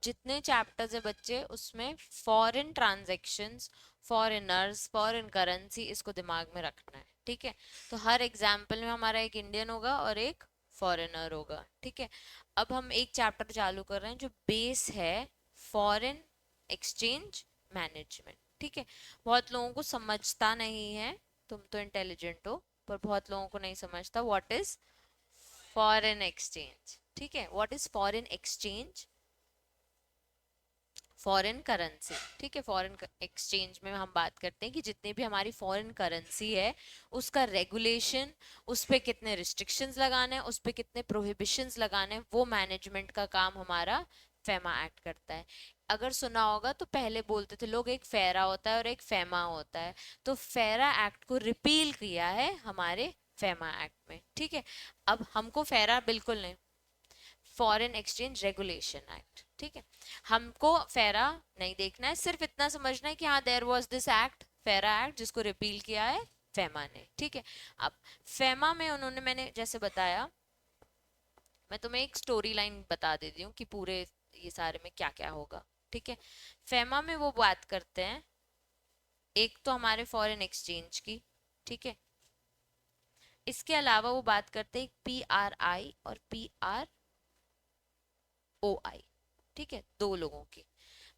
जितने चैप्टर्स है बच्चे उसमें foreign transactions, foreigners, foreign currency, इसको दिमाग में रखना है, ठीक है। तो हर एग्जाम्पल में हमारा एक इंडियन होगा और एक फॉरेनर होगा, ठीक है। अब हम एक चैप्टर चालू कर रहे हैं जो बेस है फॉरेन एक्सचेंज मैनेजमेंट, ठीक है। बहुत लोगों को समझता नहीं है, तुम तो इंटेलिजेंट हो, पर बहुत लोगों को नहीं समझता व्हाट इज फॉरेन एक्सचेंज, ठीक है। What is foreign exchange? Foreign currency, ठीक है। फॉरेन एक्सचेंज में हम बात करते हैं कि जितनी भी हमारी फॉरेन करेंसी है उसका रेगुलेशन, उस पे कितने रिस्ट्रिक्शंस लगाने हैं, उस पे कितने प्रोहिबिशंस लगाने हैं, वो मैनेजमेंट का काम हमारा फेमा एक्ट करता है। अगर सुना होगा तो पहले बोलते थे लोग एक फेरा होता है और एक फेमा होता है, तो फेरा एक्ट को रिपील किया है हमारे फेमा एक्ट में, ठीक है। अब हमको फेरा बिल्कुल नहीं, फॉरेन एक्सचेंज रेगुलेशन एक्ट, ठीक है। हमको फेरा नहीं देखना है, सिर्फ इतना समझना है कि हाँ देयर वाज दिस एक्ट, फेरा एक्ट, जिसको रिपील किया है फेमा ने, ठीक है। अब फेमा में उन्होंने, मैंने जैसे बताया, मैं तुम्हें एक स्टोरी लाइन बता देती हूँ कि पूरे ये सारे में क्या क्या होगा, ठीक है। फेमा में वो बात करते हैं एक तो हमारे फॉरेन एक्सचेंज की, ठीक है। इसके अलावा वो बात करते हैं PRI और PROI, ठीक है, दो लोगों की,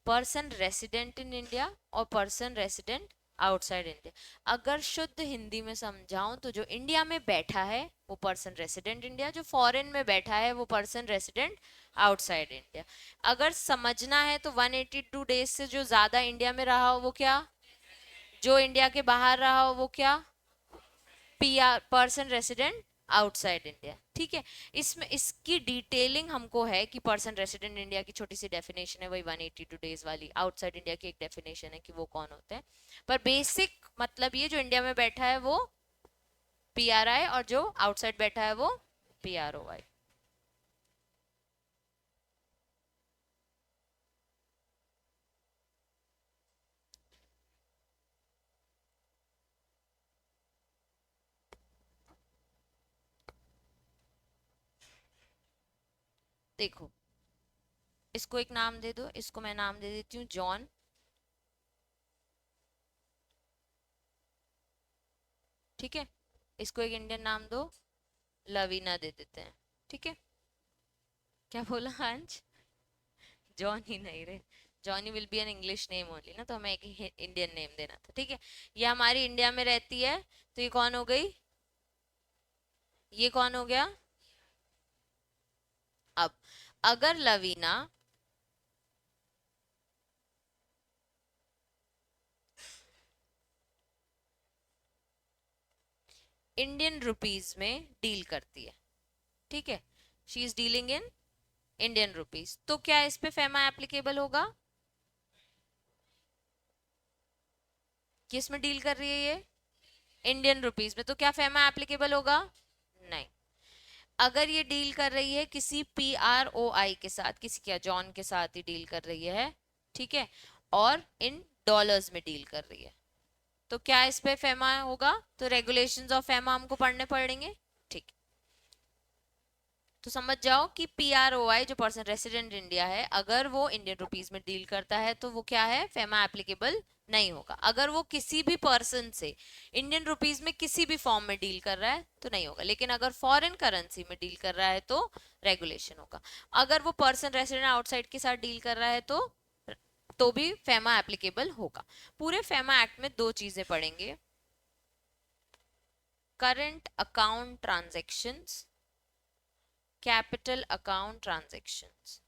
पर्सन रेसिडेंट इन इंडिया और पर्सन रेसिडेंट आउटसाइड इंडिया। अगर शुद्ध हिंदी में समझाऊं तो जो इंडिया में बैठा है वो पर्सन रेसिडेंट इंडिया, जो फॉरेन में बैठा है वो पर्सन रेसिडेंट आउटसाइड इंडिया। अगर समझना है तो 182 डेज से जो ज्यादा इंडिया में रहा हो वो क्या, जो इंडिया के बाहर रहा हो वो क्या, PR, person resident outside India, ठीक है। इसमें इसकी डिटेलिंग हमको है कि पर्सन रेसिडेंट इंडिया की छोटी सी डेफिनेशन है वही 182 डेज वाली, आउटसाइड इंडिया की एक डेफिनेशन है कि वो कौन होते हैं, पर बेसिक मतलब ये जो इंडिया में बैठा है वो PRI और जो आउटसाइड बैठा है वो PROI। देखो, इसको एक नाम दे दो, इसको मैं नाम दे देती हूँ जॉन, ठीक है। इसको एक इंडियन नाम दो, लवीना दे देते हैं, ठीक है। क्या बोला अंश? जॉन ही नहीं रहे, Johnny will be an English name only ना, तो हमें एक इंडियन नेम देना था, ठीक है। ये हमारी इंडिया में रहती है, तो ये कौन हो गई, ये कौन हो गया। अब अगर लवीना इंडियन रुपीज में डील करती है, ठीक है, she is dealing in Indian rupees, तो क्या इस पे फेमा एप्लीकेबल होगा, किस में डील कर रही है ये, इंडियन रुपीज में, तो क्या फेमा एप्लीकेबल होगा, नहीं। अगर ये डील कर रही है किसी PROI के साथ, किसी क्या जॉन के साथ ही डील कर रही है, ठीक है, और इन डॉलर्स में डील कर रही है, तो क्या इस पे फेमा होगा, तो रेगुलेशंस ऑफ फेमा हमको पढ़ने पड़ेंगे, ठीक। तो समझ जाओ कि PROI जो पर्सन रेसिडेंट इंडिया है, अगर वो इंडियन रुपीज में डील करता है तो वो क्या है, फेमा एप्लीकेबल नहीं होगा। अगर वो किसी भी पर्सन से इंडियन रुपीज में किसी भी फॉर्म में डील कर रहा है तो नहीं होगा, लेकिन अगर फॉरेन करेंसी में डील कर रहा है तो रेगुलेशन होगा। अगर वो पर्सन रेसिडेंट आउटसाइड के साथ डील कर रहा है तो भी फेमा एप्लीकेबल होगा। पूरे फेमा एक्ट में दो चीजें पढ़ेंगे, current account transactions, capital account transactions.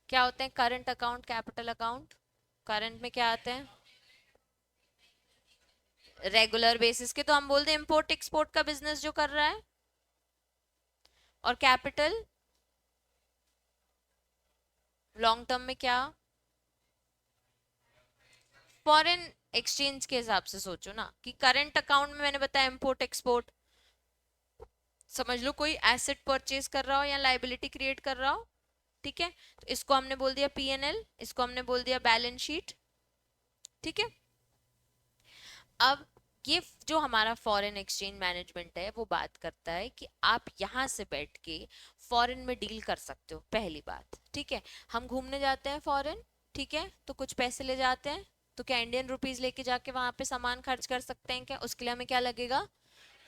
क्या होते हैं current account, capital account? Current में क्या आते हैं, रेगुलर बेसिस के, तो हम बोलते हैं इंपोर्ट एक्सपोर्ट का बिजनेस जो कर रहा है, और कैपिटल लॉन्ग टर्म में क्या, फॉरेन एक्सचेंज के हिसाब से सोचो ना, कि करंट अकाउंट में मैंने बताया इंपोर्ट एक्सपोर्ट, समझ लो कोई एसेट परचेज कर रहा हो या लाइबिलिटी क्रिएट कर रहा हो, ठीक है, तो इसको हमने बोल दिया P&L, इसको हमने बोल दिया बैलेंस शीट, ठीक है। अब ये जो हमारा फॉरेन एक्सचेंज मैनेजमेंट है वो बात करता है कि आप यहाँ से बैठ के फॉरेन में डील कर सकते हो, पहली बात। ठीक है, हम घूमने जाते हैं फॉरेन, ठीक है, तो कुछ पैसे ले जाते हैं, तो क्या इंडियन रुपीज लेके जाके वहां पे सामान खर्च कर सकते हैं क्या? उसके लिए हमें क्या लगेगा?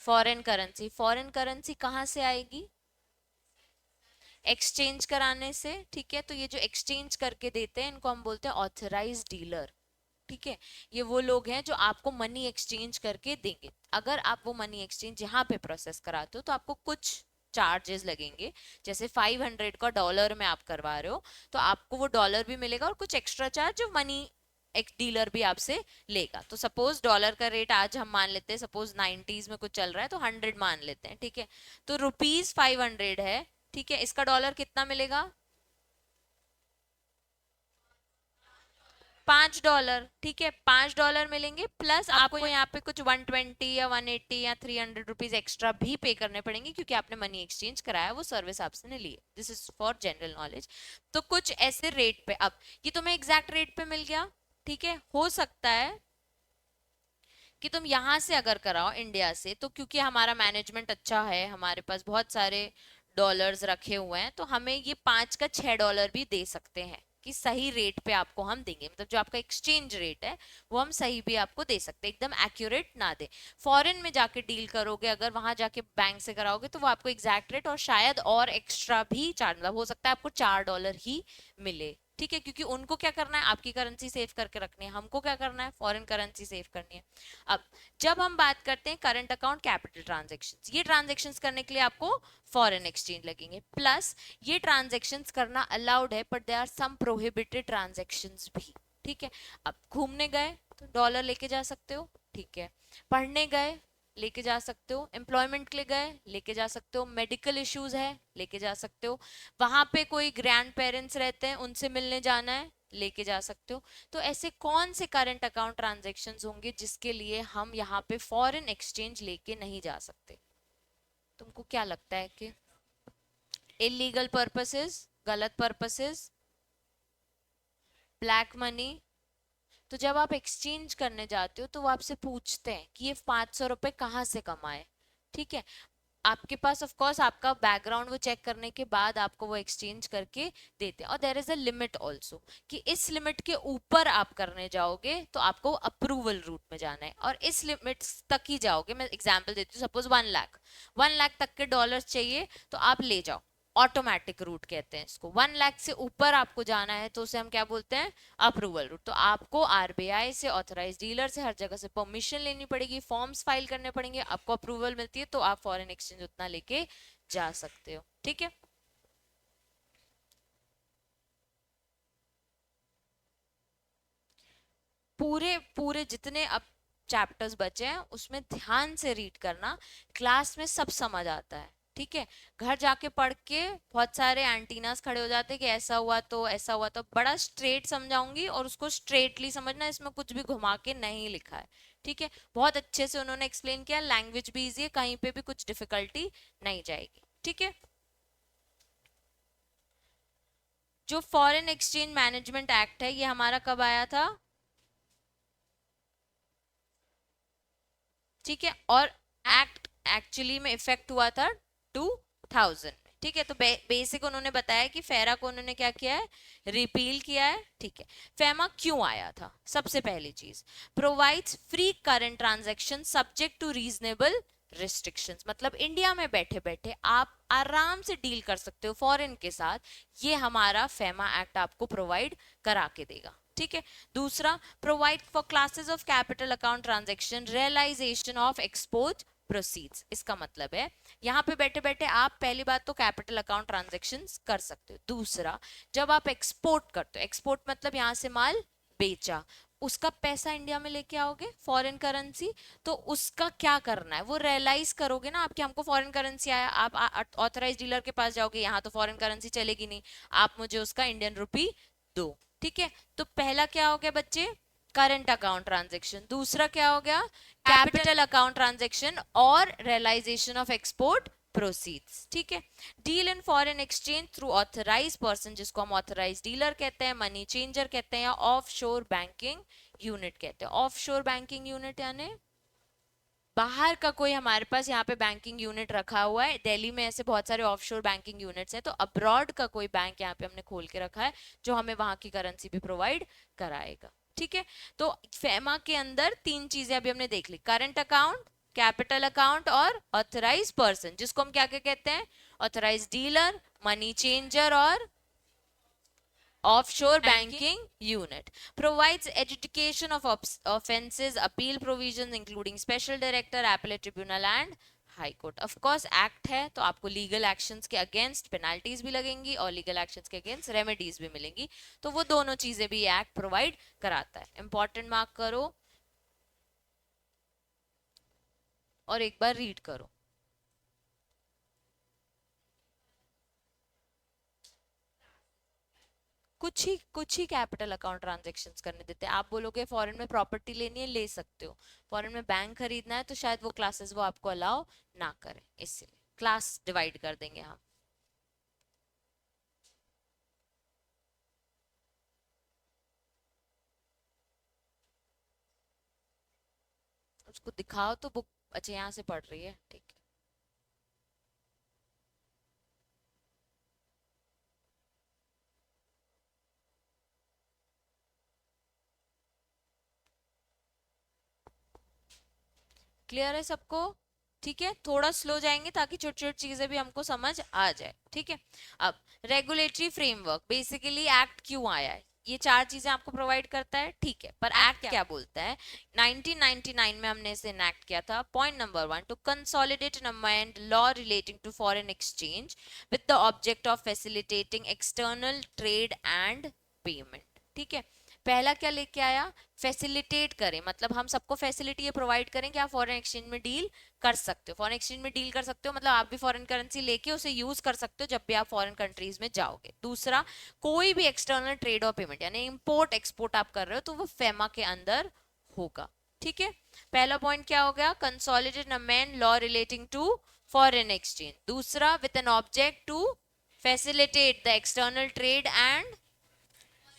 Foreign currency. फॉरेन करेंसी कहाँ से आएगी? एक्सचेंज कराने से। ठीक है, तो ये जो एक्सचेंज करके देते हैं इनको हम बोलते हैं ऑथराइज डीलर। ठीक है, ये वो लोग हैं जो आपको मनी एक्सचेंज करके देंगे। अगर आप वो मनी एक्सचेंज यहाँ पे प्रोसेस कराते हो तो आपको कुछ चार्जेस लगेंगे। जैसे 500 का डॉलर में आप करवा रहे हो तो आपको वो डॉलर भी मिलेगा और कुछ एक्स्ट्रा चार्ज जो मनी एक डीलर भी आपसे लेगा। तो सपोज डॉलर का रेट आज हम मान लेते हैं, सपोज 90s में कुछ चल रहा है तो 100 मान लेते हैं। ठीक है, तो ₹500 है। ठीक है, इसका डॉलर कितना मिलेगा? $5। ठीक है, $5 मिलेंगे, प्लस आपको यहाँ पे कुछ 120 या 180 या 300 रुपीज एक्स्ट्रा भी पे करने पड़ेंगे क्योंकि आपने मनी एक्सचेंज कराया, वो सर्विस आपसे ली है। This is for general knowledge. तो कुछ ऐसे रेट पे, अब ये तुम्हें एग्जैक्ट रेट पे मिल गया। ठीक है, हो सकता है कि तुम यहाँ से अगर कराओ इंडिया से, तो क्योंकि हमारा मैनेजमेंट अच्छा है, हमारे पास बहुत सारे डॉलर्स रखे हुए हैं, तो हमें ये 5 का $6 भी दे सकते हैं कि सही रेट पे आपको हम देंगे। मतलब जो आपका एक्सचेंज रेट है वो हम सही भी आपको दे सकते हैं, एकदम एक्यूरेट ना दे। फॉरेन में जाके डील करोगे, अगर वहां जाके बैंक से कराओगे तो वो आपको एग्जैक्ट रेट और शायद और एक्स्ट्रा भी चार्ज, मतलब हो सकता है आपको $4 ही मिले। ठीक है, क्योंकि उनको क्या करना है? आपकी करेंसी सेव करके रखनी है। हमको क्या करना है? फॉरेन करेंसी सेव करनी है। अब जब हम बात करते हैं करंट अकाउंट कैपिटल ट्रांजेक्शन्स, ये ट्रांजेक्शन्स करने के लिए आपको फॉरेन एक्सचेंज लगेंगे। प्लस ये ट्रांजेक्शन्स करना अलाउड है, but they are some prohibited transactions भी। ठीक है, अब घूमने गए तो डॉलर लेके जा सकते हो। ठीक है, पढ़ने गए लेके जा सकते हो, एम्प्लॉयमेंट के लिए गए लेके जा सकते हो, मेडिकल इश्यूज है लेके जा सकते हो, वहां पे कोई ग्रैंड पेरेंट्स रहते हैं उनसे मिलने जाना है लेके जा सकते हो। तो ऐसे कौन से करंट अकाउंट ट्रांजैक्शंस होंगे जिसके लिए हम यहाँ पे फॉरेन एक्सचेंज लेके नहीं जा सकते? तुमको क्या लगता है कि इलीगल पर्पसेस, गलत पर्पसेस, ब्लैक मनी? तो जब आप एक्सचेंज करने जाते हो तो वो आपसे पूछते हैं कि ये ₹500 कहाँ से कमाए। ठीक है, आपके पास ऑफ कोर्स आपका बैकग्राउंड वो चेक करने के बाद आपको वो एक्सचेंज करके देते हैं। और there is a limit also कि इस लिमिट के ऊपर आप करने जाओगे तो आपको अप्रूवल रूट में जाना है, और इस लिमिट तक ही जाओगे। मैं एग्जांपल देती हूँ, सपोज 1 लाख, 1 लाख तक के डॉलर्स चाहिए तो आप ले जाओ, ऑटोमेटिक रूट कहते हैं इसको। 1 लाख से ऊपर आपको जाना है तो उसे हम क्या बोलते हैं? Approval route. तो आपको आरबीआई से, ऑथराइज डीलर से, हर जगह से परमिशन लेनी पड़ेगी, फॉर्म्स फाइल करने पड़ेंगे, आपको अप्रूवल मिलती है तो आप फॉरेन एक्सचेंज उतना लेके जा सकते हो। ठीक है, पूरे पूरे जितने अब चैप्टर्स बचे हैं उसमें ध्यान से रीड करना, क्लास में सब समझ आता है। ठीक है, घर जाके पढ़ के बहुत सारे एंटीनास खड़े हो जाते हैं कि ऐसा हुआ तो ऐसा हुआ, तो बड़ा स्ट्रेट समझाऊंगी और उसको स्ट्रेटली समझना, इसमें कुछ भी घुमा के नहीं लिखा है। ठीक है, बहुत अच्छे से उन्होंने एक्सप्लेन किया, लैंग्वेज भी इजी है, कहीं पे भी कुछ डिफिकल्टी नहीं जाएगी। ठीक है, जो फॉरेन एक्सचेंज मैनेजमेंट एक्ट है ये हमारा कब आया था? ठीक है, और एक्ट एक्चुअली में इफेक्ट हुआ था 2000 में। ठीक है, तो बेसिक उन्होंने बताया कि फेरा को उन्होंने क्या किया है? रिपील किया है। ठीक है, फेमा क्यों आया था? सबसे पहली चीज, provides free current transaction subject to reasonable restrictions. मतलब इंडिया में बैठे बैठे आप आराम से डील कर सकते हो फॉरेन के साथ, ये हमारा फेमा एक्ट आपको प्रोवाइड करा के देगा। ठीक है, दूसरा, provide for classes of capital account transaction realisation of export proceeds. इसका मतलब है यहाँ पे बैठे बैठे आप पहली बात तो कैपिटल अकाउंट ट्रांजैक्शन कर सकते हो। दूसरा, जब आप एक्सपोर्ट करते हो, एक्सपोर्ट मतलब यहाँ से माल बेचा, उसका पैसा इंडिया में लेके आओगे फॉरेन करेंसी, तो उसका क्या करना है? वो रियलाइज करोगे ना आपके, हमको फॉरेन करेंसी आया, आप ऑथराइज डीलर के पास जाओगे, यहाँ तो फॉरेन करेंसी चलेगी नहीं, आप मुझे उसका इंडियन रुपी दो। ठीक है, तो पहला क्या हो गया बच्चे? Current account transaction. दूसरा क्या हो गया? कैपिटल अकाउंट ट्रांजैक्शन और रियलाइजेशन ऑफ एक्सपोर्ट प्रोसीड्स। ठीक है, deal in foreign exchange through authorise person, जिसको हम ऑथराइज डीलर कहते हैं, मनी चेंजर कहते हैं, या ऑफ शोर बैंकिंग यूनिट कहते हैं। ऑफ शोर बैंकिंग यूनिट यानी बाहर का कोई हमारे पास यहाँ पे बैंकिंग यूनिट रखा हुआ है, दिल्ली में ऐसे बहुत सारे ऑफशोर बैंकिंग यूनिट्स हैं, तो अब्रॉड का कोई बैंक यहाँ पे हमने खोल के रखा है जो हमें वहां की करेंसी भी प्रोवाइड कराएगा। ठीक है, तो फेमा के अंदर तीन चीजें अभी हमने देख ली, करंट अकाउंट, कैपिटल अकाउंट और ऑथराइज पर्सन, जिसको हम क्या क्या कहते हैं, ऑथराइज डीलर, मनी चेंजर और offshore banking unit. Provides education of offenses, appeal provisions including special director, appellate tribunal and high court. Of course act है तो आपको लीगल एक्शंस के अगेंस्ट पेनाल्टीज भी लगेंगी और लीगल एक्शंस के अगेंस्ट रेमेडीज भी मिलेंगी, तो वो दोनों चीजें भी एक्ट प्रोवाइड कराता है। इंपॉर्टेंट मार्क करो और एक बार रीड करो। कुछ ही कैपिटल अकाउंट ट्रांजेक्शन्स करने देते हैं। आप बोलोगे फॉरेन में प्रॉपर्टी लेनी है, ले सकते हो, फॉरेन में बैंक खरीदना है तो शायद वो क्लासेस वो आपको अलाउ ना करें, इसलिए क्लास डिवाइड कर देंगे हम। उसको दिखाओ तो बुक, अच्छा यहाँ से पढ़ रही है, ठीक है। क्लियर है सबको? ठीक है, थोड़ा स्लो जाएंगे ताकि छोटी छोटी चीजें भी हमको समझ आ जाए। ठीक है, अब रेगुलेटरी फ्रेमवर्क, बेसिकली एक्ट क्यों आया है, ये चार चीजें आपको प्रोवाइड करता है। ठीक है, पर एक्ट क्या बोलता है, 1999 में हमने इसे इनैक्ट किया था। Point number 1, to consolidate and amend law relating to foreign exchange with the object of facilitating external trade and payment. ठीक है, पहला क्या लेके आया, फैसिलिटेट करें, मतलब हम सबको फैसिलिटी ये प्रोवाइड करें कि आप फॉरेन एक्सचेंज में डील कर सकते हो। फॉरेन एक्सचेंज में डील कर सकते हो मतलब आप भी फॉरेन करेंसी लेके उसे यूज कर सकते हो जब भी आप फॉरेन कंट्रीज में जाओगे। दूसरा, कोई भी एक्सटर्नल ट्रेड और पेमेंट यानी इंपोर्ट एक्सपोर्ट आप कर रहे हो तो वो फेमा के अंदर होगा। ठीक है, पहला पॉइंट क्या हो गया, consolidate amend law relating to foreign exchange. दूसरा, with an object to facilitate the external trade and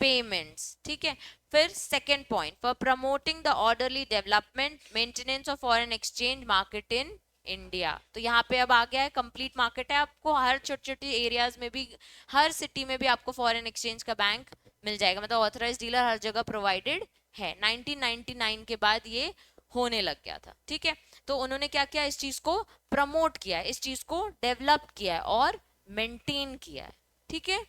payments. ठीक है, फिर second point, for promoting the orderly development maintenance of foreign exchange market in India. तो यहाँ पे अब आ गया है, कंप्लीट मार्केट है, आपको हर छोटे छोटे एरियाज में भी, हर सिटी में भी आपको फॉरेन एक्सचेंज का बैंक मिल जाएगा, मतलब ऑथराइज डीलर हर जगह प्रोवाइडेड है। 1999 के बाद ये होने लग गया था। ठीक है, तो उन्होंने क्या किया, इस चीज को प्रमोट किया है, इस चीज को डेवलप किया है और मेंटेन किया है। ठीक है,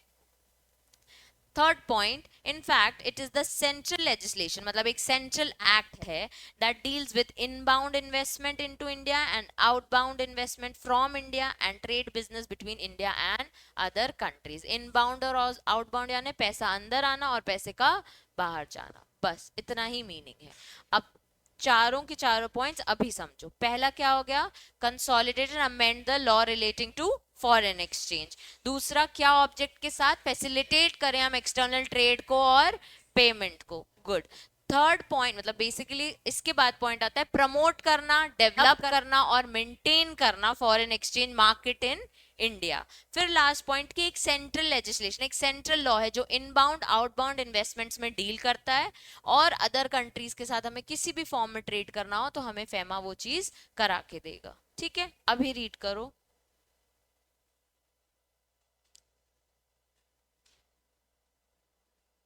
third point, in fact it is the central legislation, मतलब एक सेंट्रल एक्ट है that deals with inbound investment into India and outbound investment from India and trade business between India and other countries. Inbound और outbound यानी पैसा अंदर आना और पैसे का बाहर जाना, बस इतना ही मीनिंग है। अब चारों के चारों पॉइंट्स अभी समझो। पहला क्या हो गया, consolidate and amend the law relating to foreign exchange. दूसरा, क्या ऑब्जेक्ट के साथ, फैसिलिटेट करें हम एक्सटर्नल ट्रेड को और पेमेंट को। गुड। थर्ड पॉइंट मतलब बेसिकली इसके बाद पॉइंट आता है प्रमोट करना, डेवलप करना और मेंटेन करना foreign exchange market in India. फिर लास्ट पॉइंट की एक सेंट्रल लेजिस्लेशन, एक सेंट्रल लॉ है जो इनबाउंड आउटबाउंड इन्वेस्टमेंट्स में डील करता है और अदर कंट्रीज के साथ हमें किसी भी फॉर्म में ट्रेड करना हो तो हमें फेमा वो चीज करा के देगा। ठीक है, अभी रीड करो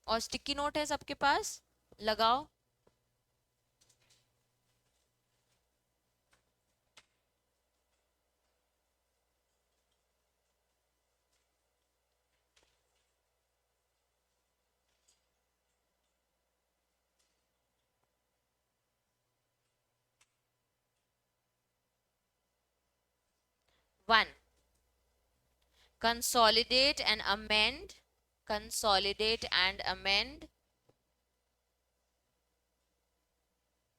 और स्टिकी नोट है सबके पास, लगाओ। One, consolidate and amend, consolidate and amend,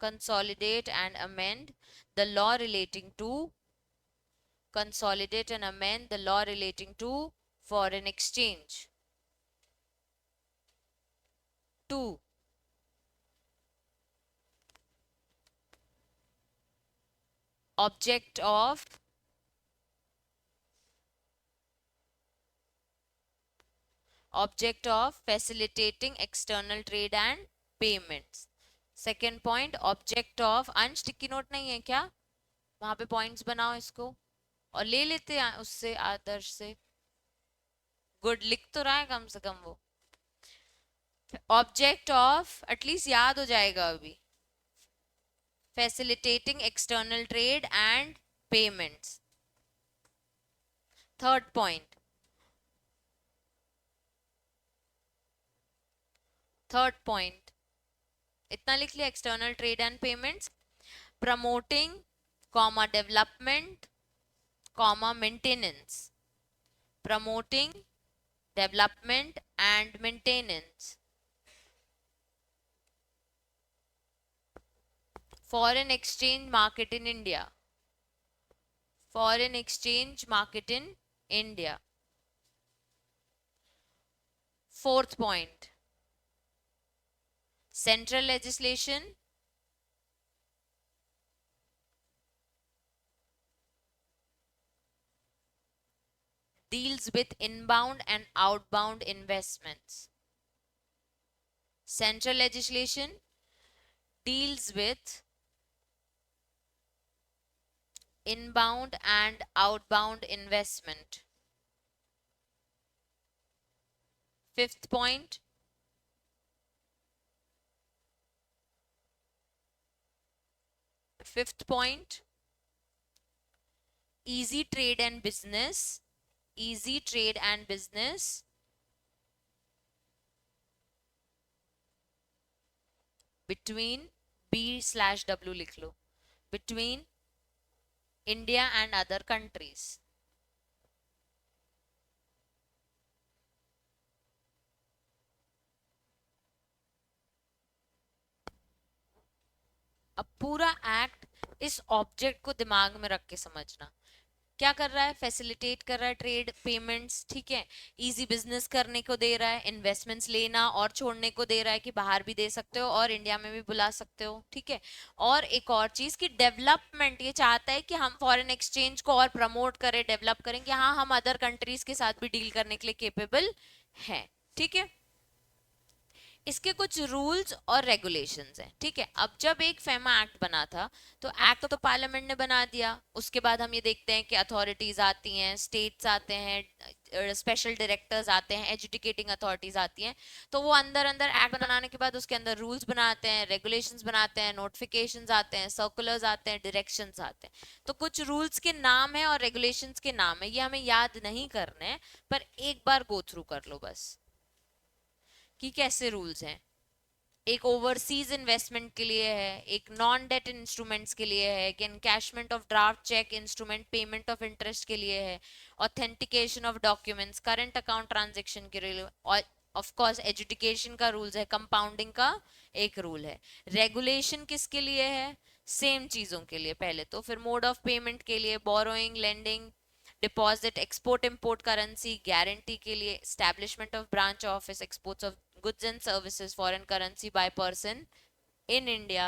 consolidate and amend the law relating to, consolidate and amend the law relating to foreign exchange. 2, object of facilitating external trade and payments. Second point, object of, अंश sticky note नहीं है क्या, वहां पे points बनाओ इसको और ले लेते हैं उससे, आदर्श से। गुड, लिख तो रहा है कम से कम वो। ऑब्जेक्ट ऑफ, एटलीस्ट याद हो जाएगा अभी, facilitating external trade and payments. Third point. Third point. इतना लिख लिया, external trade and payments. Promoting, comma development, comma maintenance. Promoting, development and maintenance. Foreign exchange market in India. Foreign exchange market in India. Fourth point. Central legislation deals with inbound and outbound investments. Central legislation deals with inbound and outbound investment. Fifth point. Fifth point. Easy trade and business. Easy trade and business between B/W लिख लो, between India and other countries. अब पूरा act इस object को दिमाग में रख के समझना। क्या कर रहा है? फैसिलिटेट कर रहा है ट्रेड पेमेंट्स, ठीक है, इजी बिजनेस करने को दे रहा है, इन्वेस्टमेंट्स लेना और छोड़ने को दे रहा है कि बाहर भी दे सकते हो और इंडिया में भी बुला सकते हो, ठीक है। और एक और चीज की डेवलपमेंट, ये चाहता है कि हम फॉरेन एक्सचेंज को और प्रमोट करें, डेवलप करें कि हाँ हम अदर कंट्रीज के साथ भी डील करने के लिए केपेबल है, ठीक है। इसके कुछ रूल्स और रेगुलेशंस हैं, ठीक है। अब जब एक फेमा एक्ट बना था तो एक्ट तो पार्लियामेंट ने बना दिया, उसके बाद हम ये देखते हैं कि अथॉरिटीज आती हैं, स्टेट्स आते हैं, स्पेशल डायरेक्टर्स आते हैं, एजुकेटिंग अथॉरिटीज आती हैं। तो वो अंदर अंदर एक्ट बनाने के बाद उसके अंदर रूल्स बनाते हैं, रेगुलेशंस बनाते हैं, नोटिफिकेशंस आते हैं, सर्कुलर्स आते हैं, डायरेक्शंस आते हैं। तो कुछ रूल्स के नाम है और रेगुलेशंस के नाम है, ये हमें याद नहीं करने हैं, पर एक बार गो थ्रू कर लो बस कि कैसे रूल्स हैं। एक ओवरसीज इन्वेस्टमेंट के लिए है, एक नॉन डेट इंस्ट्रूमेंट्स के लिए है, एक encashment of draft cheque instrument payment of interest के लिए है, authentication of documents current account transaction के लिए, और ऑफ कोर्स एजुकेशन का रूल्स है, कंपाउंडिंग का एक रूल है। रेगुलेशन किसके लिए है? सेम चीजों के लिए पहले तो, फिर मोड ऑफ पेमेंट के लिए, borrowing, lending, deposit, export import currency, guarantee के लिए, establishment of branch office, exports of goods and services, foreign currency by person in India,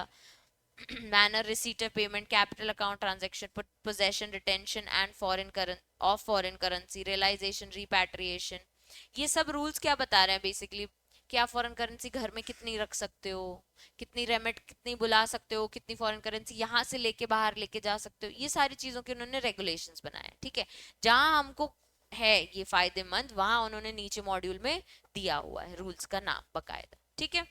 manner, receipt of payment, capital account transaction, possession, retention and foreign currency, realization, repatriation। ये सब rules क्या बता रहे हैं basically? क्या foreign currency घर में कितनी रख सकते हो, कितनी रेमिट, कितनी बुला सकते हो, कितनी फॉरेन करेंसी यहाँ से लेके बाहर लेके जा सकते हो, ये सारी चीजों के उन्होंने रेगुलेशंस बनाए, ठीक है। जहां हमको है ये फायदेमंद, वहां उन्होंने नीचे मॉड्यूल में दिया हुआ है रूल्स का नाम बकायदा, ठीक है।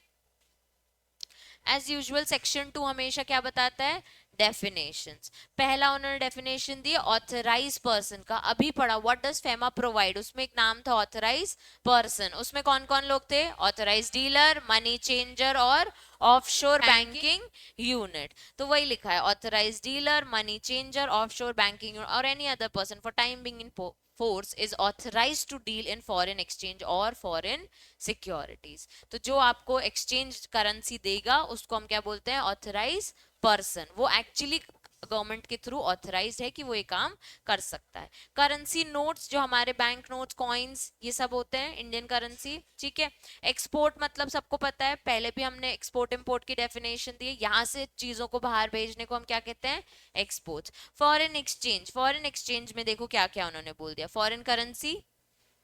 एज यूजुअल सेक्शन 2 हमेशा क्या बताता है? डेफिनेशंस। पहला उन्होंने डेफिनेशन दी ऑथराइज पर्सन का, अभी पढ़ा व्हाट डज फेमा प्रोवाइड, उसमें एक नाम था ऑथराइज पर्सन। उसमें कौन कौन लोग थे? ऑथराइज डीलर, मनी चेंजर और ऑफशोर बैंकिंग यूनिट। तो वही लिखा है, authorise dealer, money changer, offshore banking unit और any other person for time being in force is authorized to deal in foreign exchange or foreign securities। तो जो आपको exchange currency देगा उसको हम क्या बोलते हैं? Authorise person. वो एक्चुअली गवर्नमेंट के थ्रू ऑथराइज है कि वो ये काम कर सकता है। करेंसी नोट्स, जो हमारे बैंक नोट्स, कॉइन्स, ये सब होते हैं इंडियन करेंसी, ठीक है। एक्सपोर्ट मतलब सबको पता है, पहले भी हमने एक्सपोर्ट इंपोर्ट की डेफिनेशन दी है, यहाँ से चीजों को बाहर भेजने को हम क्या कहते हैं? Export. Foreign exchange, foreign exchange में देखो क्या क्या उन्होंने बोल दिया। Foreign currency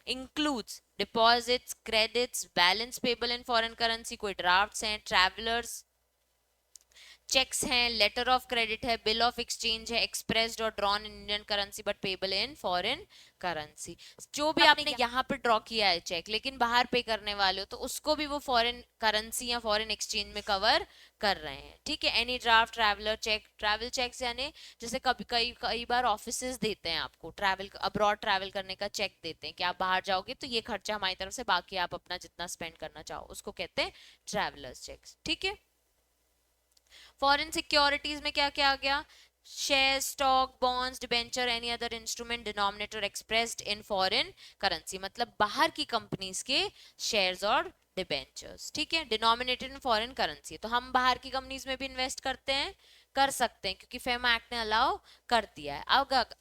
includes deposits, credits, balance payable in foreign currency, कोई ड्राफ्ट्स हैं, ट्रैवलर्स, चेक्स हैं, लेटर ऑफ क्रेडिट है, बिल ऑफ एक्सचेंज है, एक्सप्रेस्ड और drawn in Indian currency but payable in foreign currency. जो भी आपने यहाँ पे ड्रॉ किया है चेक लेकिन बाहर पे करने वाले हो तो उसको भी वो फॉरेन करेंसी या फॉरेन एक्सचेंज में कवर कर रहे हैं, ठीक है। Any draft, traveller cheque, travel cheques यानी जैसे कभी कई कई बार ऑफिसेज देते हैं आपको ट्रैवल, अब्रॉड ट्रैवल करने का चेक देते हैं कि आप बाहर जाओगे तो ये खर्चा हमारी तरफ से, बाकी आप अपना जितना स्पेंड करना चाहो, उसको कहते हैं ट्रैवलर्स चेक्स, ठीक है। फॉरेन सिक्योरिटीज में क्या क्या आ गया? Share, stock, bonds, debenture, any other instrument denominator expressed in foreign currency, मतलब बाहर की कंपनीज के शेयर्स और डिबेंचर्स, ठीक है, डिनोमिनेटेड इन फॉरेन करेंसी। तो हम बाहर की कंपनीज में भी इन्वेस्ट करते हैं, कर सकते हैं क्योंकि फेमा एक्ट ने अलाउ कर दिया है।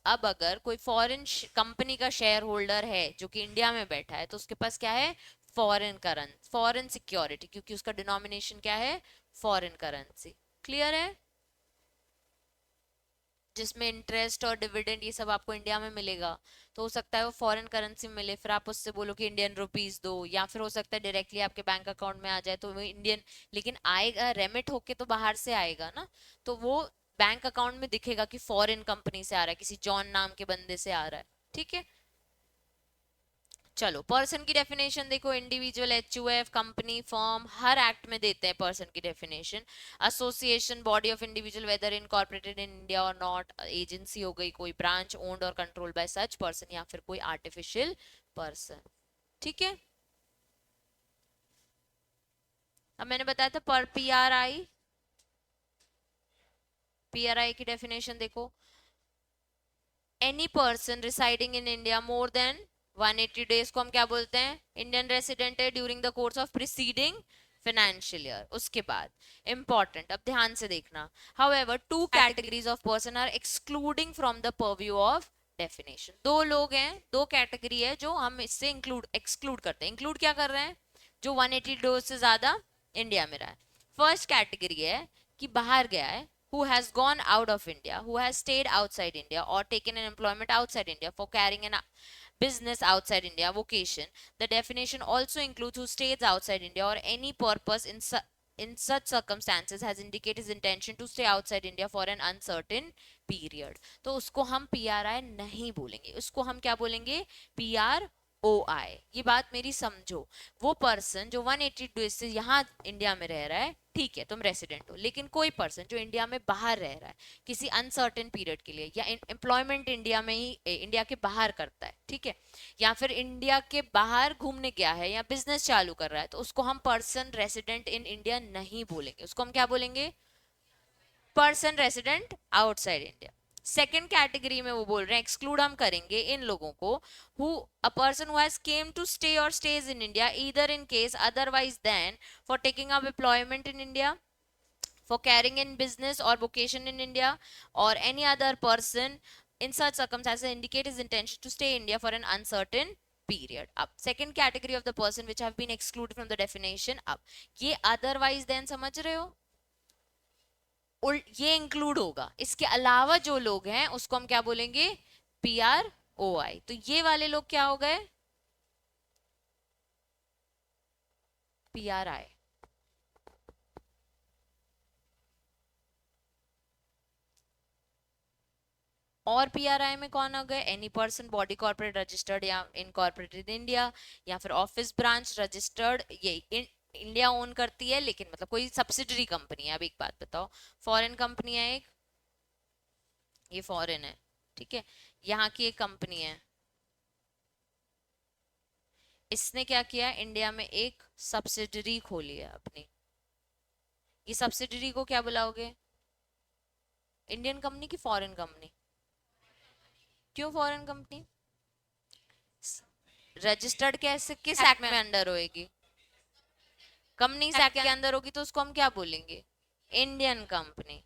अब अगर कोई फॉरेन कंपनी का शेयर होल्डर है जो कि इंडिया में बैठा है तो उसके पास क्या है? फॉरेन करेंसी, फॉरेन सिक्योरिटी, क्योंकि उसका डिनोमिनेशन क्या है? Foreign currency. क्लियर है? जिसमें इंटरेस्ट और डिविडेंड ये सब आपको इंडिया में मिलेगा, तो हो सकता है वो फॉरेन करेंसी में मिले, फिर आप उससे बोलो कि इंडियन रुपीस दो, या फिर हो सकता है डायरेक्टली आपके बैंक अकाउंट में आ जाए तो वो इंडियन, लेकिन आएगा रेमिट होके तो बाहर से आएगा ना, तो वो बैंक अकाउंट में दिखेगा कि फॉरेन कंपनी से आ रहा है, किसी जॉन नाम के बंदे से आ रहा है, ठीक है। चलो पर्सन की डेफिनेशन देखो, इंडिविजुअल, एचयूएफ, कंपनी, फर्म, हर एक्ट में देते हैं पर्सन की definition. Association, body of individual weather incorporated in India और नॉट, एजेंसी हो गई कोई, ब्रांच ओन्ड और कंट्रोल बाय सच पर्सन, या फिर कोई आर्टिफिशियल पर्सन, ठीक है। अब मैंने बताया था पर पीआरआई, पीआरआई की डेफिनेशन देखो, any person residing in India more than 180 days को हम क्या बोलते हैं? इंडियन रेसिडेंट है during the course of preceding financial year. उसके बाद इंपॉर्टेंट, अब ध्यान से देखना, however two categories of person are excluding from the purview of definition. दो लोग हैं, दो कैटेगरी है जो हम इससे एक्सक्लूड करते हैं। इंक्लूड क्या कर रहे हैं? जो 180 डेज से ज्यादा इंडिया में रहा है। फर्स्ट कैटेगरी है कि बाहर गया है, who has gone out of India, who has stayed outside India or taken an employment outside India for carrying an business outside India, vocation. The definition also includes who stays outside India or any purpose in such circumstances has indicated his intention to stay outside India for an uncertain period. तो उसको हम PRI नहीं बोलेंगे, उसको हम क्या बोलेंगे? PROI। ये बात मेरी समझो, वो पर्सन जो 180 डेज से यहाँ इंडिया में रह रहा है, ठीक है तुम रेसिडेंट हो, लेकिन कोई पर्सन जो इंडिया में बाहर रह रहा है किसी अनसर्टेन पीरियड के लिए, या एम्प्लॉयमेंट इंडिया में ही, इंडिया के बाहर करता है, ठीक है, या फिर इंडिया के बाहर घूमने गया है या बिजनेस चालू कर रहा है, तो उसको हम पर्सन रेसिडेंट इन इंडिया नहीं बोलेंगे, उसको हम क्या बोलेंगे? Person resident outside India. Second category में वो बोल रहे हैं एक्सक्लूड हम करेंगे इन लोगों को, who a person who has came to stay और stays in India either in case otherwise than for taking up employment in India, for carrying in business or vocation in India, or any other person in such circumstances indicate his intention to stay in India for an uncertain period. अब second category of the person which have been excluded from the definition, अब ये otherwise then समझ रहे हो? ये include होगा, इसके अलावा जो लोग हैं उसको हम क्या बोलेंगे? PROI। तो ये वाले लोग क्या हो गए? PRI। और पीआरआई में कौन आ गए? Any person body corporate registered या इनकॉर्पोरेटेड इंडिया, या फिर ऑफिस ब्रांच रजिस्टर्ड, ये इंडिया ओन करती है लेकिन मतलब कोई सब्सिडरी कंपनी है। अब एक बात बताओ, फॉरेन कंपनी है एक, ये फॉरेन है, ठीक है, यहाँ की एक कंपनी है, इसने क्या किया? इंडिया में एक सब्सिडरी खोली है अपनी, ये सब्सिडरी को क्या बुलाओगे? इंडियन कंपनी की फॉरेन कंपनी? क्यों फॉरेन कंपनी? रजिस्टर्ड कैसे, किस एक्ट में अंडर होएगी? कंपनीज एक्ट के अंदर होगी, तो उसको हम क्या बोलेंगे? Indian company.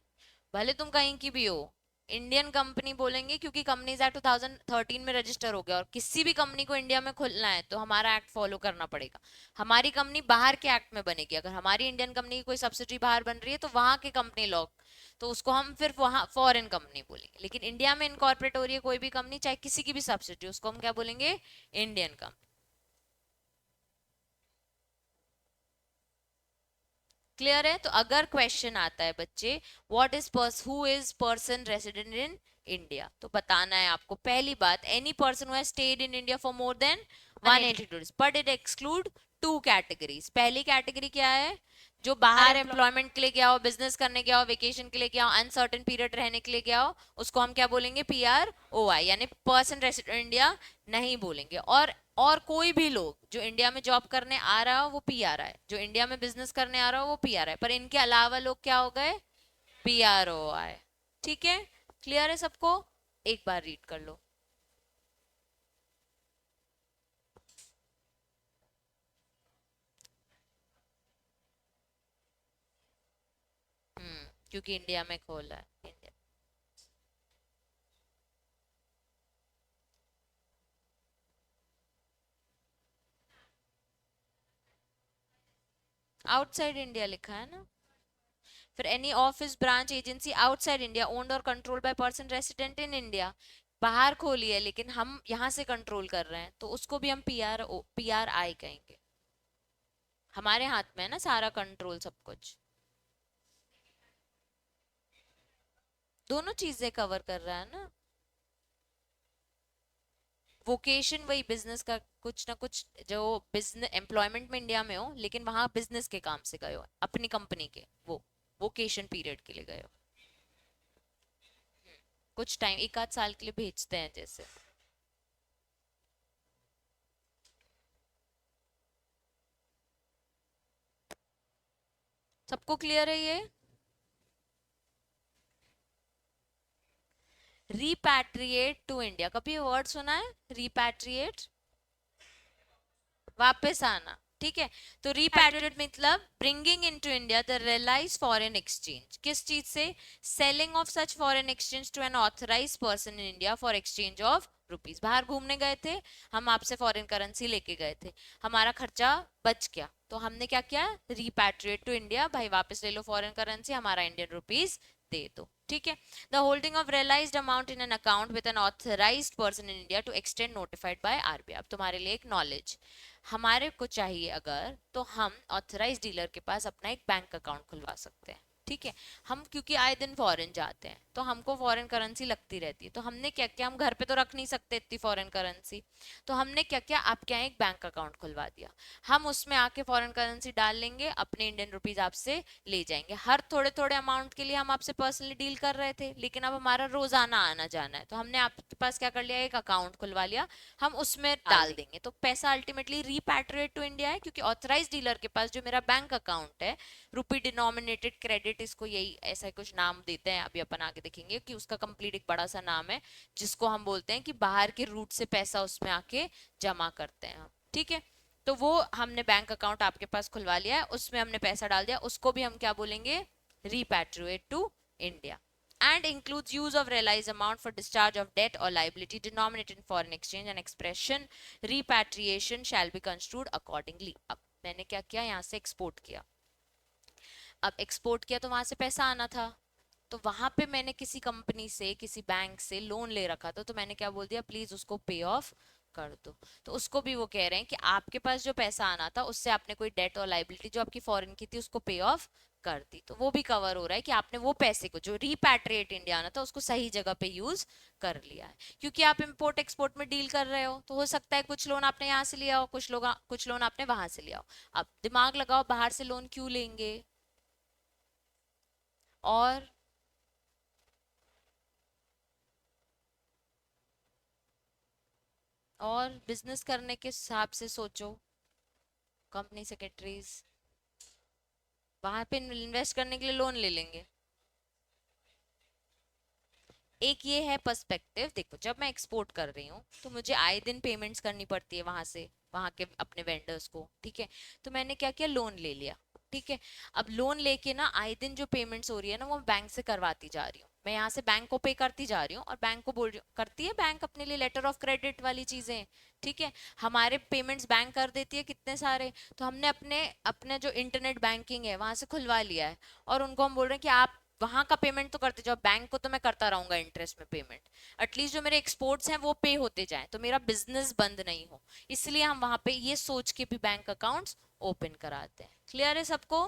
भले तुम कहीं की भी हो, इंडियन कंपनी बोलेंगे, क्योंकि कंपनीज एक्ट 2013 में रजिस्टर हो गया, और किसी भी कंपनी को इंडिया में खोलना है तो हमारा एक्ट फॉलो करना पड़ेगा। हमारी कंपनी बाहर के एक्ट में बनेगी, अगर हमारी इंडियन कंपनी की कोई सब्सिडी बाहर बन रही है तो वहां के कंपनी लॉ, तो उसको हम फिर वहां फॉरेन कंपनी बोलेंगे। लेकिन इंडिया में इनकॉर्पोरेट हो रही है कोई भी कंपनी, चाहे किसी की भी सब्सिडी, उसको हम क्या बोलेंगे? Indian company. क्लियर है? तो अगर क्वेश्चन आता है बच्चे, what is who is person resident in India, तो बताना है आपको पहली बात, any person who has stayed in India for more than 180 days, but it exclude two categories. पहली कैटेगरी क्या है? जो बाहर एम्प्लॉयमेंट के लिए गया हो, बिजनेस करने गया हो, वेकेशन के लिए गया हो, अनसर्टेन पीरियड रहने के लिए गया हो, उसको हम क्या बोलेंगे? PROI, यानी पर्सन रेसिडेंट इंडिया नहीं बोलेंगे। और कोई भी लोग जो इंडिया में जॉब करने आ रहा हो वो PRI, जो इंडिया में बिजनेस करने आ रहा हो वो PRI, पर इनके अलावा लोग क्या हो गए? PROI। ठीक है? क्लियर है सबको? एक बार रीड कर लो। क्योंकि इंडिया में खोला है इंडिया। आउटसाइड इंडिया लिखा है ना। फिर any office, branch, agency outside India owned और controlled by person resident in India. बाहर खोली है लेकिन हम यहाँ से कंट्रोल कर रहे हैं, तो उसको भी हम PRI कहेंगे। हमारे हाथ में है ना सारा कंट्रोल, सब कुछ। दोनों चीजें कवर कर रहा है ना। वोकेशन वही बिजनेस का, कुछ ना कुछ जो बिजनेस एम्प्लॉयमेंट में इंडिया में हो लेकिन वहां बिजनेस के काम से गए हो, अपनी कंपनी के, वो वोकेशन पीरियड के लिए गए हो। कुछ टाइम, एक आध साल के लिए भेजते हैं जैसे। सबको क्लियर है ये? रिपैट्रिएट टू इंडिया, कभी वर्ड सुना है? रिपैट्रिएट, वापस आना। ठीक है? तो रिपैट्रिएट मतलब bringing into India the realise foreign exchange. किस चीज से? Selling of such foreign exchange to an authorise person in India for exchange of rupees. बाहर घूमने गए थे, हम आपसे फॉरेन करेंसी लेके गए थे, हमारा खर्चा बच गया, तो हमने क्या किया? रिपैट्रिएट टू इंडिया, भाई वापस ले लो फॉरेन करेंसी, हमारा इंडियन रुपीज दे दो। ठीक है? The holding of realised amount in an account with an authorised person in India to extend notified by RBI। अब तुम्हारे लिए एक नॉलेज, हमारे को चाहिए अगर, तो हम ऑथराइज डीलर के पास अपना एक बैंक अकाउंट खुलवा सकते हैं। ठीक है? हम क्योंकि आए दिन फॉरेन जाते हैं तो हमको फॉरेन करेंसी लगती रहती है, तो हमने क्या किया, हम घर पे तो रख नहीं सकते इतनी फॉरेन करेंसी, तो हमने क्या किया, आपके यहाँ एक बैंक अकाउंट खुलवा दिया। हम उसमें आके फॉरेन करेंसी डाल लेंगे, अपने इंडियन रुपीज आपसे ले जाएंगे। हर थोड़े थोड़े अमाउंट के लिए हम आपसे पर्सनली डील कर रहे थे, लेकिन अब हमारा रोजाना आना जाना है, तो हमने आपके पास क्या कर लिया, एक अकाउंट खुलवा लिया, हम उसमें डाल देंगे, तो पैसा अल्टीमेटली रिपैट्रिएट टू इंडिया है, क्योंकि ऑथराइज डीलर के पास जो मेरा बैंक अकाउंट है, रुपी डिनोमिनेटेड क्रेडिट, इसको यही ऐसा कुछ नाम देते हैं, अभी अपन आगे देखेंगे कि उसका कंप्लीट एक बड़ा सा नाम है, जिसको हम बोलते हैं कि बाहर के रूट से पैसा उसमें आके जमा करते हैं हम। ठीक है? तो वो हमने बैंक अकाउंट आपके पास खुलवा लिया है, उसमें हमने पैसा डाल दिया, उसको भी हम क्या बोलेंगे? Repatriate to India. And includes use of realized amount for discharge of debt or liability denominated in foreign exchange and expression repatriation shall be construed accordingly। अब मैंने क्या किया, यहाँ से एक्सपोर्ट किया, अब एक्सपोर्ट किया तो वहां से पैसा आना था, तो वहां पे मैंने किसी कंपनी से, किसी बैंक से लोन ले रखा था, तो मैंने क्या बोल दिया, प्लीज उसको पे ऑफ कर दो। तो उसको भी वो कह रहे हैं कि आपके पास जो पैसा आना था उससे आपने कोई डेट और लाइबिलिटी जो आपकी फॉरेन की थी उसको पे ऑफ कर दी, तो वो भी कवर हो रहा है कि आपने वो पैसे को जो रिपैट्रिएट इंडिया आना था उसको सही जगह पे यूज कर लिया है। क्योंकि आप इंपोर्ट एक्सपोर्ट में डील कर रहे हो, तो हो सकता है कुछ लोन आपने यहाँ से लिया हो, कुछ लोन आपने वहां से लिया हो। अब दिमाग लगाओ, बाहर से लोन क्यों लेंगे? और बिजनेस करने के हिसाब से सोचो, कंपनी सेक्रेटरीज वहां पे इन्वेस्ट करने के लिए लोन ले लेंगे। एक ये है पर्सपेक्टिव, देखो जब मैं एक्सपोर्ट कर रही हूँ तो मुझे आए दिन पेमेंट्स करनी पड़ती है वहां से, वहां के अपने वेंडर्स को। ठीक है? तो मैंने क्या किया, लोन ले लिया। ठीक है? अब लोन लेके ना आए दिन जो पेमेंट्स हो रही है ना वो बैंक से करवाती जा रही हूँ, मैं यहाँ से बैंक को पे करती जा रही हूँ, और बैंक को बोल रही हूँ, करती है बैंक अपने लिए लेटर ऑफ क्रेडिट वाली चीजें। ठीक है? हमारे पेमेंट्स बैंक कर देती है कितने सारे, तो हमने अपने अपने जो इंटरनेट बैंकिंग है वहां से खुलवा लिया है, और उनको हम बोल रहे हैं कि आप वहां का पेमेंट तो करते जाओ, बैंक को तो मैं करता रहूंगा इंटरेस्ट में पेमेंट, एटलीस्ट जो मेरे एक्सपोर्ट्स हैं वो पे होते जाएं, तो मेरा बिजनेस बंद नहीं हो। इसलिए हम वहां पे ये सोच के भी बैंक अकाउंट्स ओपन कराते हैं। क्लियर है सबको?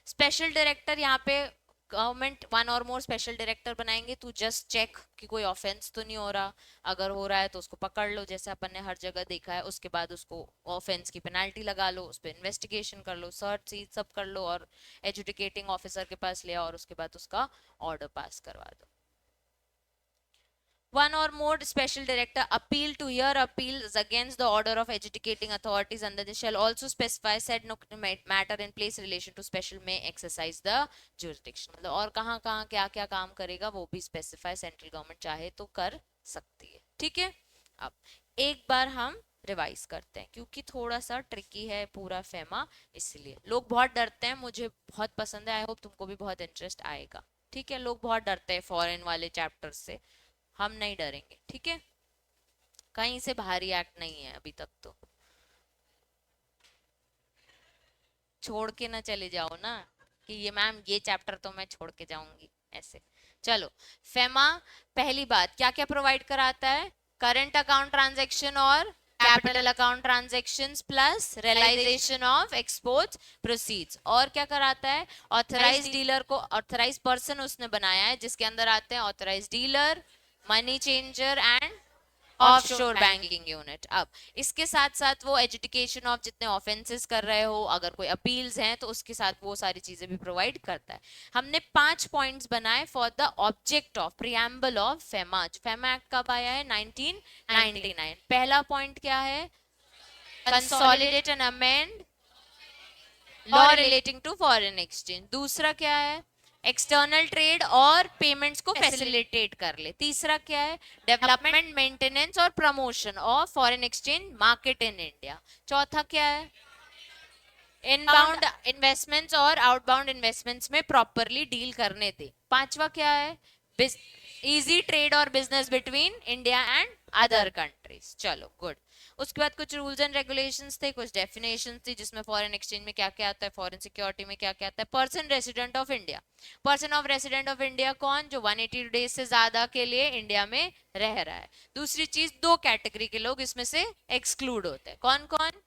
स्पेशल डायरेक्टर, यहाँ पे गवर्नमेंट वन और मोर स्पेशल डायरेक्टर बनाएंगे टू जस्ट चेक कि कोई ऑफेंस तो नहीं हो रहा, अगर हो रहा है तो उसको पकड़ लो जैसे अपन ने हर जगह देखा है, उसके बाद उसको ऑफेंस की पेनाल्टी लगा लो, उस पर इन्वेस्टिगेशन कर लो, सर्च सीज सब कर लो और एजुकेटिंग ऑफिसर के पास ले आओ और उसके बाद उसका ऑर्डर पास करवा दो. One or more special director appeal to hear appeals against the order of adjudicating authorities under this shall also specify said no matter in place relation to special may exercise the jurisdiction. मतलब और कहाँ कहाँ क्या क्या काम करेगा वो भी स्पेसिफाई सेंट्रल गवर्नमेंट चाहे तो कर सकती है. ठीक है, अब एक बार हम रिवाइज करते हैं क्योंकि थोड़ा सा ट्रिकी है पूरा फेमा, इसलिए लोग बहुत डरते हैं. मुझे बहुत पसंद है, आई होप तुमको भी बहुत इंटरेस्ट आएगा. ठीक है, लोग बहुत डरते हैं फॉरेन वाले चैप्टर से, हम नहीं डरेंगे. ठीक है, कहीं से भारी एक्ट नहीं है अभी तक, तो छोड़ के ना चले जाओ ना कि ये मैम ये चैप्टर तो मैं छोड़ के जाऊंगी ऐसे. चलो, फेमा पहली बात क्या क्या प्रोवाइड कराता है? करंट अकाउंट ट्रांजैक्शन और capital account transactions plus realisation of exports proceeds. और क्या कराता है? ऑथराइज डीलर को, ऑथराइज पर्सन उसने बनाया है जिसके अंदर आते हैं authorise dealer, money changer and offshore banking unit. अब इसके साथ साथ वो एजुकेशन ऑफ जितने ऑफेंसेस कर रहे हो, अगर कोई अपील्स हैं तो उसके साथ वो सारी चीजें भी प्रोवाइड करता है. हमने 5 पॉइंट्स बनाए for the object of preamble of FEMA. FEMA act कब आया है? 1999. पहला पॉइंट क्या है? Consolidate and amend law relating to foreign exchange. दूसरा क्या है? एक्सटर्नल ट्रेड और पेमेंट्स को फैसिलिटेट कर ले. तीसरा क्या है? डेवलपमेंट, मेंटेनेंस और promotion of foreign exchange market in India. चौथा क्या है? इनबाउंड इन्वेस्टमेंट्स और आउटबाउंड इन्वेस्टमेंट्स में प्रॉपरली डील करने दे. पांचवा क्या है? इजी ट्रेड और business between India and other countries. चलो गुड. उसके बाद कुछ रूल्स एंड रेगुलेशंस थे, कुछ डेफिनेशंस थी जिसमें फॉरेन एक्सचेंज में क्या क्या आता है, फॉरेन सिक्योरिटी में क्या क्या आता है. Person resident of India. Person of resident of India कौन? जो 180 डेज से ज्यादा के लिए इंडिया में रह रहा है. दूसरी चीज, 2 कैटेगरी के लोग इसमें से एक्सक्लूड होते हैं. कौन कौन?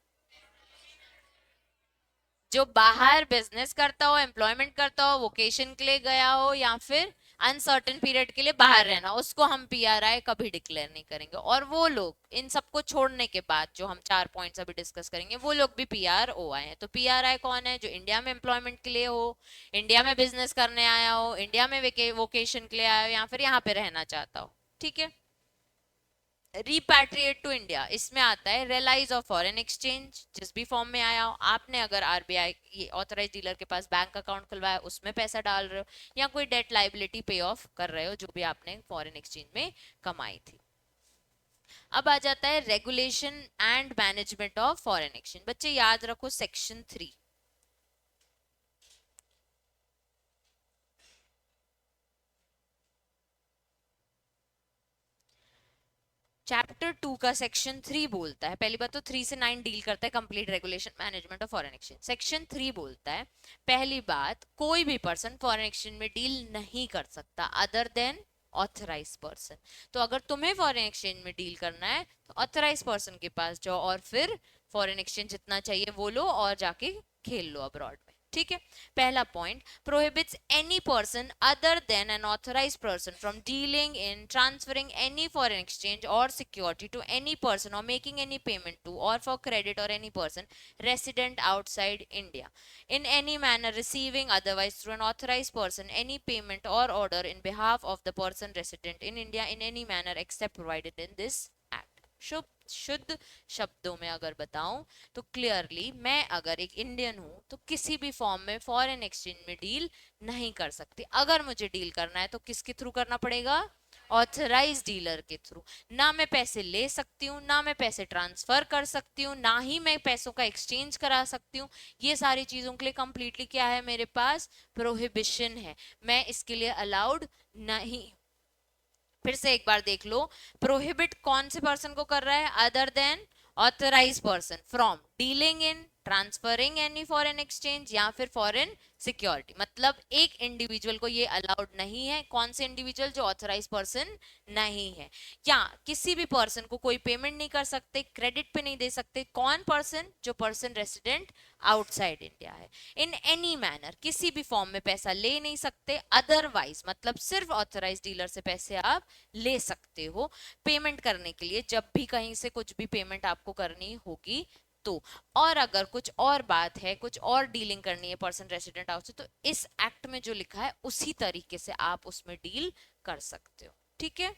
जो बाहर बिजनेस करता हो, एम्प्लॉयमेंट करता हो, वोकेशन के लिए गया हो या फिर अनसर्टेन पीरियड के लिए बाहर रहना, उसको हम पीआरआई कभी डिक्लेयर नहीं करेंगे. और वो लोग, इन सबको छोड़ने के बाद जो हम 4 पॉइंट्स अभी डिस्कस करेंगे, वो लोग भी पीआरओ आए हैं. तो पीआरआई कौन है? जो इंडिया में एम्प्लॉयमेंट के लिए हो, इंडिया में बिजनेस करने आया हो, इंडिया में वोकेशन के लिए आया हो या फिर यहाँ पे रहना चाहता हो. ठीक है. रिपैट्रिएट टू इंडिया, इसमें आता है रियलाइज ऑफ फॉरेन एक्सचेंज, जिस भी फॉर्म में आया हो. आपने अगर आरबीआई ये ऑथराइज डीलर के पास बैंक अकाउंट खुलवाया, उसमें पैसा डाल रहे हो या कोई डेट लाइबिलिटी पे ऑफ कर रहे हो जो भी आपने फॉरेन एक्सचेंज में कमाई थी. अब आ जाता है regulation and management of foreign exchange. बच्चे याद रखो सेक्शन 3. चैप्टर 2 का सेक्शन 3 बोलता है, पहली बात तो 3 से 9 डील करता है complete regulation management of foreign exchange. Section 3 बोलता है पहली बात, कोई भी पर्सन फॉरेन एक्सचेंज में डील नहीं कर सकता अदर देन ऑथराइज पर्सन. तो अगर तुम्हें फॉरेन एक्सचेंज में डील करना है तो ऑथराइज पर्सन के पास जाओ और फिर फॉरेन एक्सचेंज जितना चाहिए वो लो और जाके खेल लो अब्रॉड में. ठीक है. पहला point, prohibits any person other than N authorised person from dealing in transferring any foreign exchange और सिक्योरिटी टू एनी पर्सन और मेकिंग एनी पेमेंट टू और फॉर क्रेडिट और any person resident outside India in any manner receiving otherwise through an authorized person any payment or order in behalf of the person resident in India in any manner except provided in this act. शुद्ध शब्दों में अगर बताऊं तो clearly, मैं अगर एक Indian हूं तो किसी भी फॉर्म में फॉरेन एक्सचेंज में डील नहीं कर सकती. अगर मुझे डील करना है तो किसके थ्रू करना पड़ेगा? ऑथराइज डीलर के थ्रू. ना मैं पैसे ले सकती हूँ, ना मैं पैसे ट्रांसफर कर सकती हूँ, ना ही मैं पैसों का एक्सचेंज करा सकती हूँ. ये सारी चीजों के लिए कंप्लीटली क्या है मेरे पास? प्रोहिबिशन है. मैं इसके लिए अलाउड नहीं. फिर से एक बार देख लो, प्रोहिबिट कौन से पर्सन को कर रहा है? Other than authorise person from dealing in transferring any foreign exchange या फिर फॉरेन सिक्योरिटी। मतलब एक इंडिविजुअल को ये अलाउड नहीं है, कौन से इंडिविजुअल, जो ऑथराइज पर्सन नहीं है, या किसी भी पर्सन को कोई पेमेंट नहीं कर सकते, क्रेडिट पे नहीं दे सकते। कौन पर्सन? जो पर्सन रेसिडेंट आउटसाइड इंडिया है। इन एनी मैनर, किसी भी फॉर्म में पैसा ले नहीं सकते। अदरवाइज मतलब सिर्फ ऑथराइज डीलर से पैसे आप ले सकते हो पेमेंट करने के लिए, जब भी कहीं से कुछ भी पेमेंट आपको करनी होगी तो। और अगर कुछ और बात है, कुछ और डीलिंग करनी है पर्सन रेसिडेंट हाउस से, तो इस एक्ट में जो लिखा है उसी तरीके से आप उसमें डील कर सकते हो। ठीक है,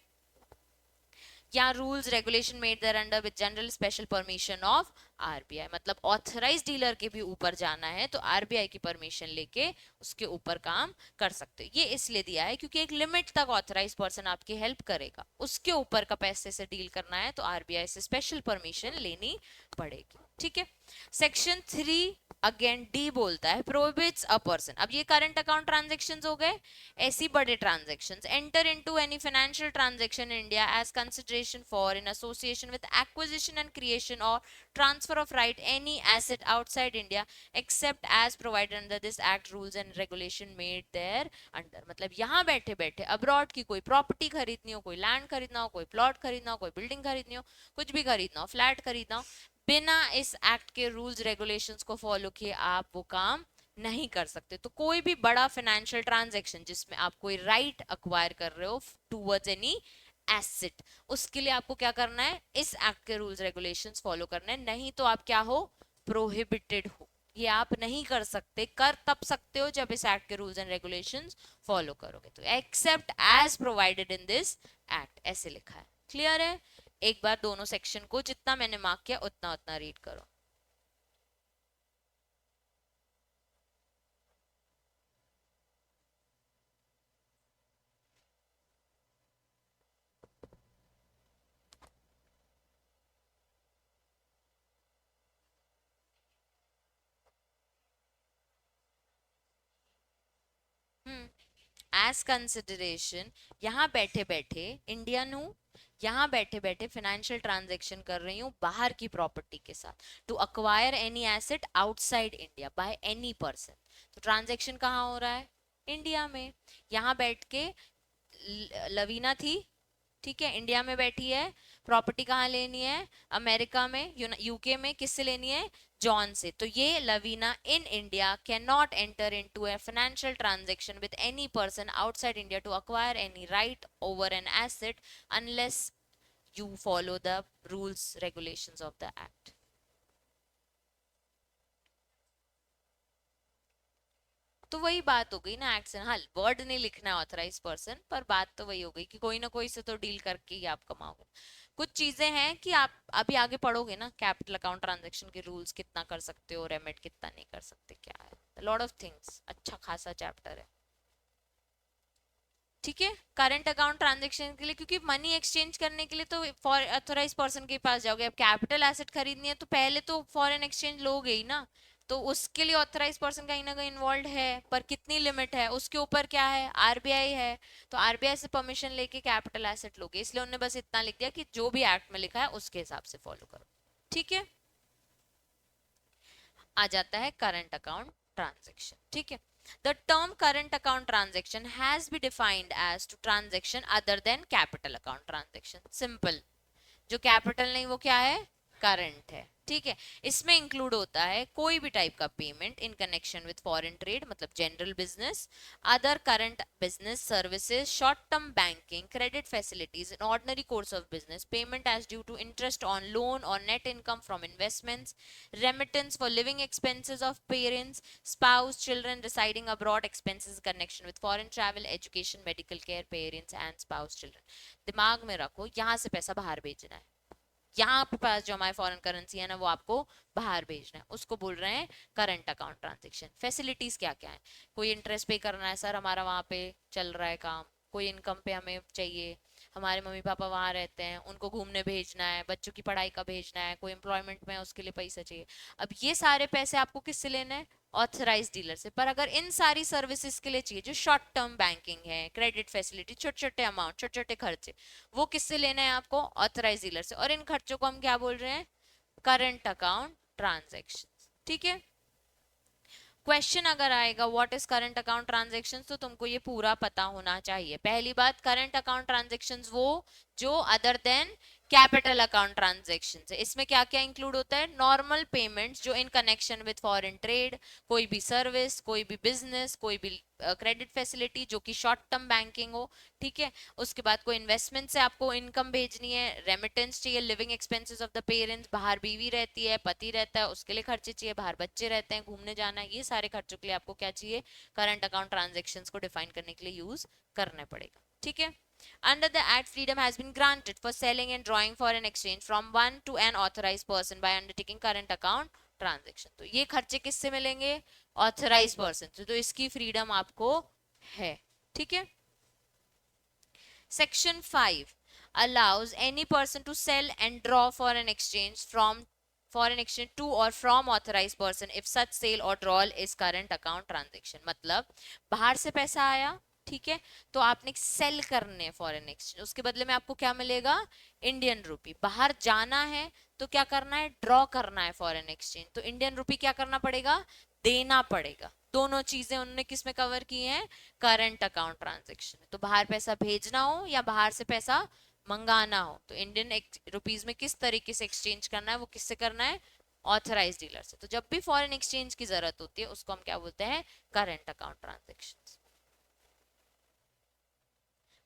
या rules regulation made thereunder with general special permission of RBI. मतलब ऑथराइज डीलर के भी ऊपर जाना है तो आरबीआई की परमिशन लेके उसके ऊपर काम कर सकते हो। ये इसलिए दिया है क्योंकि एक लिमिट तक ऑथराइज पर्सन आपकी हेल्प करेगा, उसके ऊपर का पैसे से डील करना है तो आरबीआई से स्पेशल परमिशन लेनी पड़ेगी। ठीक है, सेक्शन 3 अगेन डी बोलता है प्रोहिबिट्स अ पर्सन। अब ये करंट अकाउंट ट्रांजैक्शंस हो गए, ऐसी बड़े transactions, enter into any financial transaction in India as consideration for in association with acquisition and creation और transfer of right any asset outside India except as provided under this act rules and regulation made thereunder. मतलब यहाँ बैठे बैठे abroad की कोई property खरीदनी हो, कोई लैंड खरीदना हो, कोई प्लॉट खरीदना हो, कोई बिल्डिंग खरीदनी हो, कुछ भी खरीदना हो, फ्लैट खरीदना हो, बिना इस एक्ट के रूल्स रेगुलेशंस को फॉलो किए आप वो काम नहीं कर सकते। तो कोई भी बड़ा फाइनेंशियल ट्रांजैक्शन जिसमें आप कोई राइट अक्वायर कर रहे हो टूवर्ड्स एनी एसेट, उसके लिए आपको क्या करना है? इस एक्ट के रूल्स रेगुलेशंस फॉलो करने हैं, नहीं तो आप क्या हो? प्रोहिबिटेड हो। ये आप नहीं कर सकते। कर तब सकते हो जब इस एक्ट के रूल्स एंड रेगुलेशंस फॉलो करोगे। तो except as provided in this act ऐसे लिखा है। क्लियर है? एक बार दोनों सेक्शन को जितना मैंने मार्क किया उतना उतना रीड करो। एज कंसिडरेशन, यहाँ बैठे बैठे इंडियन हूँ, यहाँ बैठे बैठे फाइनेंशियल ट्रांजैक्शन कर रही हूँ बाहर की प्रॉपर्टी के साथ, to acquire any asset outside India by any person. तो ट्रांजैक्शन कहाँ हो रहा है? इंडिया में। यहाँ बैठ के लवीना थी, ठीक है, इंडिया में बैठी है, प्रॉपर्टी कहाँ लेनी है? अमेरिका में, यूके में। किससे लेनी है? जॉन से। तो ये Lavina in India can not enter into a financial transaction with any person outside India to acquire any right over an asset unless you follow the rules regulations of the act. तो वही बात हो गई ना act से। हाँ, word नहीं लिखना है ऑथराइज पर्सन, पर बात तो वही हो गई कि कोई ना कोई से तो डील करके ही आप कमाओगे। कुछ चीजें हैं कि आप अभी आगे पढ़ोगे ना, कैपिटल अकाउंट ट्रांजैक्शन के रूल्स कितना कर सकते हो, रेमिट कितना नहीं कर सकते, क्या है, लॉट ऑफ थिंग्स, अच्छा खासा चैप्टर है। ठीक है, करंट अकाउंट ट्रांजैक्शन के लिए, क्योंकि मनी एक्सचेंज करने के लिए तो फॉर अथोराइज पर्सन के पास जाओगे। अब कैपिटल एसेट खरीदनी है तो पहले तो फॉरेन एक्सचेंज लोगे ही ना, तो उसके लिए ऑथराइज पर्सन कहीं ना कहीं इन्वॉल्व है, पर कितनी लिमिट है उसके ऊपर क्या है? आरबीआई है। तो आरबीआई से परमिशन लेके कैपिटल एसेट लोगे, इसलिए उन्होंने बस इतना लिख दिया कि जो भी एक्ट में लिखा है उसके हिसाब से फॉलो करो। ठीक है, आ जाता है करंट अकाउंट ट्रांजैक्शन। ठीक है, the term current account transaction has been defined as to transaction other than capital account transaction। simple, जो कैपिटल नहीं वो क्या है? करंट है। ठीक है, इसमें इंक्लूड होता है कोई भी टाइप का payment in connection with foreign trade, मतलब general business, other current business services, short term banking, credit facilities in ordinary course of business, payment as due to interest on loan और net income from investments, remittance for living expenses of parents, spouse, children residing abroad, expenses connection with foreign travel, education, medical care, parents and spouse children. दिमाग में रखो, यहाँ से पैसा बाहर भेजना है, यहाँ पे पास जो हमारे फॉरेन करेंसी है ना वो आपको बाहर भेजना है, उसको बोल रहे हैं करंट अकाउंट ट्रांजैक्शन। फैसिलिटीज क्या क्या है? कोई इंटरेस्ट पे करना है, सर हमारा वहाँ पे चल रहा है काम, कोई इनकम पे हमें चाहिए, हमारे मम्मी पापा वहाँ रहते हैं उनको घूमने भेजना है, बच्चों की पढ़ाई का भेजना है, कोई एम्प्लॉयमेंट में है उसके लिए पैसा चाहिए। अब ये सारे पैसे आपको किससे लेने हैं? ऑथराइज डीलर से। पर अगर इन सारी सर्विसेज के लिए चाहिए, जो शॉर्ट टर्म बैंकिंग है, क्रेडिट फैसिलिटी, छोटे छोटे अमाउंट, छोटे छोटे खर्चे, वो किससे लेना है आपको? ऑथराइज डीलर से। और इन खर्चों को हम क्या बोल रहे हैं? Current account transaction. ठीक है। क्वेश्चन अगर आएगा what is current account transactions, तो तुमको ये पूरा पता होना चाहिए। पहली बात, करंट अकाउंट ट्रांजैक्शंस वो जो other than capital account transactions है। इसमें क्या क्या इंक्लूड होता है? नॉर्मल पेमेंट्स जो इन कनेक्शन विद फॉरेन ट्रेड, कोई भी सर्विस, कोई भी बिजनेस, कोई भी क्रेडिट फैसिलिटी जो कि शॉर्ट टर्म बैंकिंग हो, ठीक है। उसके बाद कोई इन्वेस्टमेंट से आपको इनकम भेजनी है, रेमिटेंस चाहिए, living expenses of the parents, बाहर बीवी रहती है, पति रहता है, उसके लिए खर्चे चाहिए, बाहर बच्चे रहते हैं, घूमने जाना है, ये सारे खर्चों के लिए आपको क्या चाहिए? करंट अकाउंट ट्रांजेक्शन्स को डिफाइन करने के लिए यूज करना पड़ेगा, ठीक है। Under the Act, freedom has been granted for selling and drawing foreign exchange from one to an authorized person by undertaking current account transaction. तो ये खर्चे किससे मिलेंगे? ऑथराइज पर्सन से। तो इसकी फ्रीडम आपको है, ठीक है। Section 5 allows any person to sell and draw foreign exchange to or from authorized person if such sale or drawal is current account transaction। मतलब बाहर से पैसा आया, ठीक है, तो आपने सेल करने फॉरेन एक्सचेंज, उसके बदले में आपको क्या मिलेगा? Indian rupee. बाहर जाना है तो क्या करना है? ड्रॉ करना है फॉरेन एक्सचेंज, तो इंडियन रूपी क्या करना पड़ेगा? देना पड़ेगा। दोनों चीजें उन्होंने किस में कवर की हैं? Current account transaction. तो बाहर पैसा भेजना हो या बाहर से पैसा मंगाना हो, तो इंडियन रुपीज में किस तरीके से एक्सचेंज करना है, वो किससे करना है? ऑथराइज डीलर से। तो जब भी फॉरेन एक्सचेंज की जरूरत होती है उसको हम क्या बोलते हैं? Current account transaction.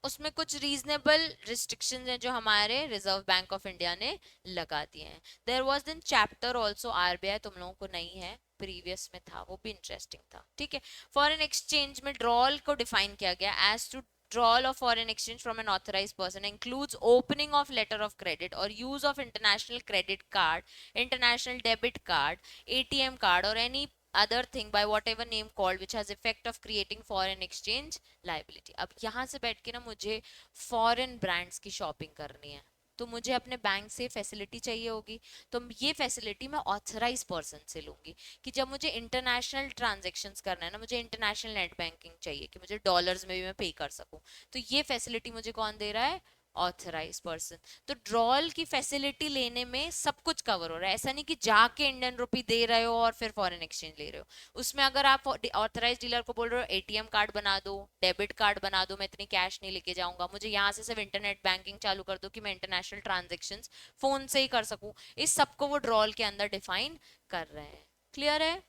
उसमें कुछ रीजनेबल रिस्ट्रिक्शंस हैं जो हमारे रिजर्व बैंक ऑफ इंडिया ने लगा दिए हैं। There was then chapter also RBI, तुम लोगों को नहीं है, प्रीवियस में था, वो भी इंटरेस्टिंग था, ठीक है। फॉरेन एक्सचेंज में ड्रॉल को डिफाइन किया गया as to withdrawal of foreign exchange from an authorized person includes opening of letter of credit or use of international credit card, international debit card, ATM card or any other thing by whatever name called which has effect of creating foreign exchange liability। अब यहाँ से बैठ के ना मुझे foreign brands की shopping करनी है, तो मुझे अपने बैंक से फैसिलिटी चाहिए होगी, तो ये फैसिलिटी मैं ऑथराइज पर्सन से लूंगी। कि जब मुझे इंटरनेशनल ट्रांजेक्शन्स करना है ना, मुझे इंटरनेशनल नेट बैंकिंग चाहिए कि मुझे डॉलर्स में भी मैं पे कर सकूं, तो ये फैसिलिटी मुझे कौन दे रहा है? Authorise person. तो ड्रॉल की फैसिलिटी लेने में सब कुछ कवर हो रहा है। ऐसा नहीं कि जाके इंडियन रुपी दे रहे हो और फिर फॉरेन एक्सचेंज ले रहे हो। उसमें अगर आप ऑथराइज डीलर को बोल रहे हो एटीएम कार्ड बना दो, डेबिट कार्ड बना दो, मैं इतनी कैश नहीं लेके जाऊंगा, मुझे यहाँ से सिर्फ इंटरनेट बैंकिंग चालू कर दो कि मैं इंटरनेशनल ट्रांजेक्शन्स फोन से ही कर सकूं, इस सबको वो ड्रॉल के अंदर डिफाइन कर रहे हैं। क्लियर है?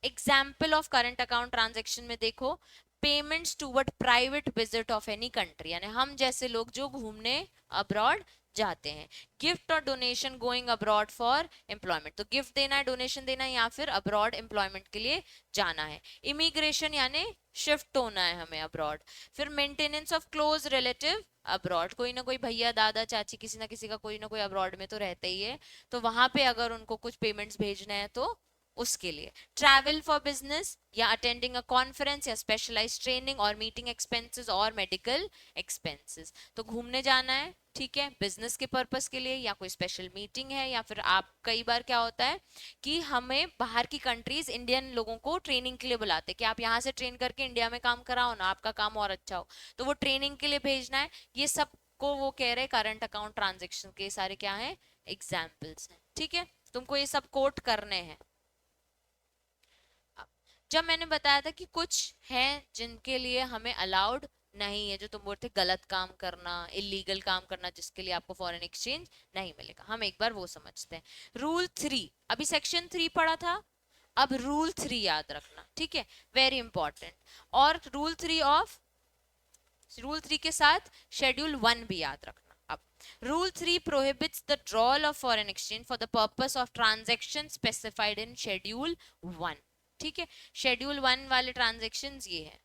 Example of current account transaction में देखो, payments toward private visit of any country, यानी हम जैसे लोग जो घूमने अब्रॉड जाते हैं। गिफ्ट और donation going abroad for employment, तो गिफ्ट देना है, डोनेशन देना है, या फिर अब्रॉड एम्प्लॉयमेंट के लिए जाना है। इमिग्रेशन यानी शिफ्ट होना है हमें अब्रॉड। फिर maintenance of close relative abroad, कोई ना कोई भैया दादा चाची किसी ना किसी का कोई ना कोई अब्रॉड में तो रहता ही है, तो वहां पे अगर उनको कुछ पेमेंट्स भेजना है तो उसके लिए। ट्रैवल फॉर बिजनेस या अटेंडिंग अ कॉन्फ्रेंस या स्पेशलाइज्ड ट्रेनिंग और मीटिंग एक्सपेंसेस और मेडिकल एक्सपेंसेस, तो घूमने जाना है, ठीक है, बिजनेस के पर्पस के लिए, या कोई स्पेशल मीटिंग है, या फिर आप कई बार क्या होता है कि हमें बाहर की कंट्रीज इंडियन लोगों को ट्रेनिंग के लिए बुलाते हैं कि आप यहाँ से ट्रेन करके इंडिया में काम कराओ ना, आपका काम और अच्छा हो, तो वो ट्रेनिंग के लिए भेजना है। ये सब को वो कह रहे करंट अकाउंट ट्रांजेक्शन के सारे क्या है? एग्जाम्पल्स हैं, ठीक है। तुमको ये सब कोट करने हैं। जब मैंने बताया था कि कुछ हैं जिनके लिए हमें अलाउड नहीं है, जो तुम बोलते गलत काम करना, इलीगल काम करना, जिसके लिए आपको फॉरेन एक्सचेंज नहीं मिलेगा, हम एक बार वो समझते हैं। रूल 3, अभी सेक्शन 3 पढ़ा था, अब रूल 3 याद रखना, ठीक है, वेरी इंपॉर्टेंट। और रूल 3 के साथ शेड्यूल 1 भी याद रखना। अब rule 3 prohibits the drawal of foreign exchange for the purpose of transaction specified in schedule 1, ठीक है। शेड्यूल 1 वाले ट्रांजेक्शन ये है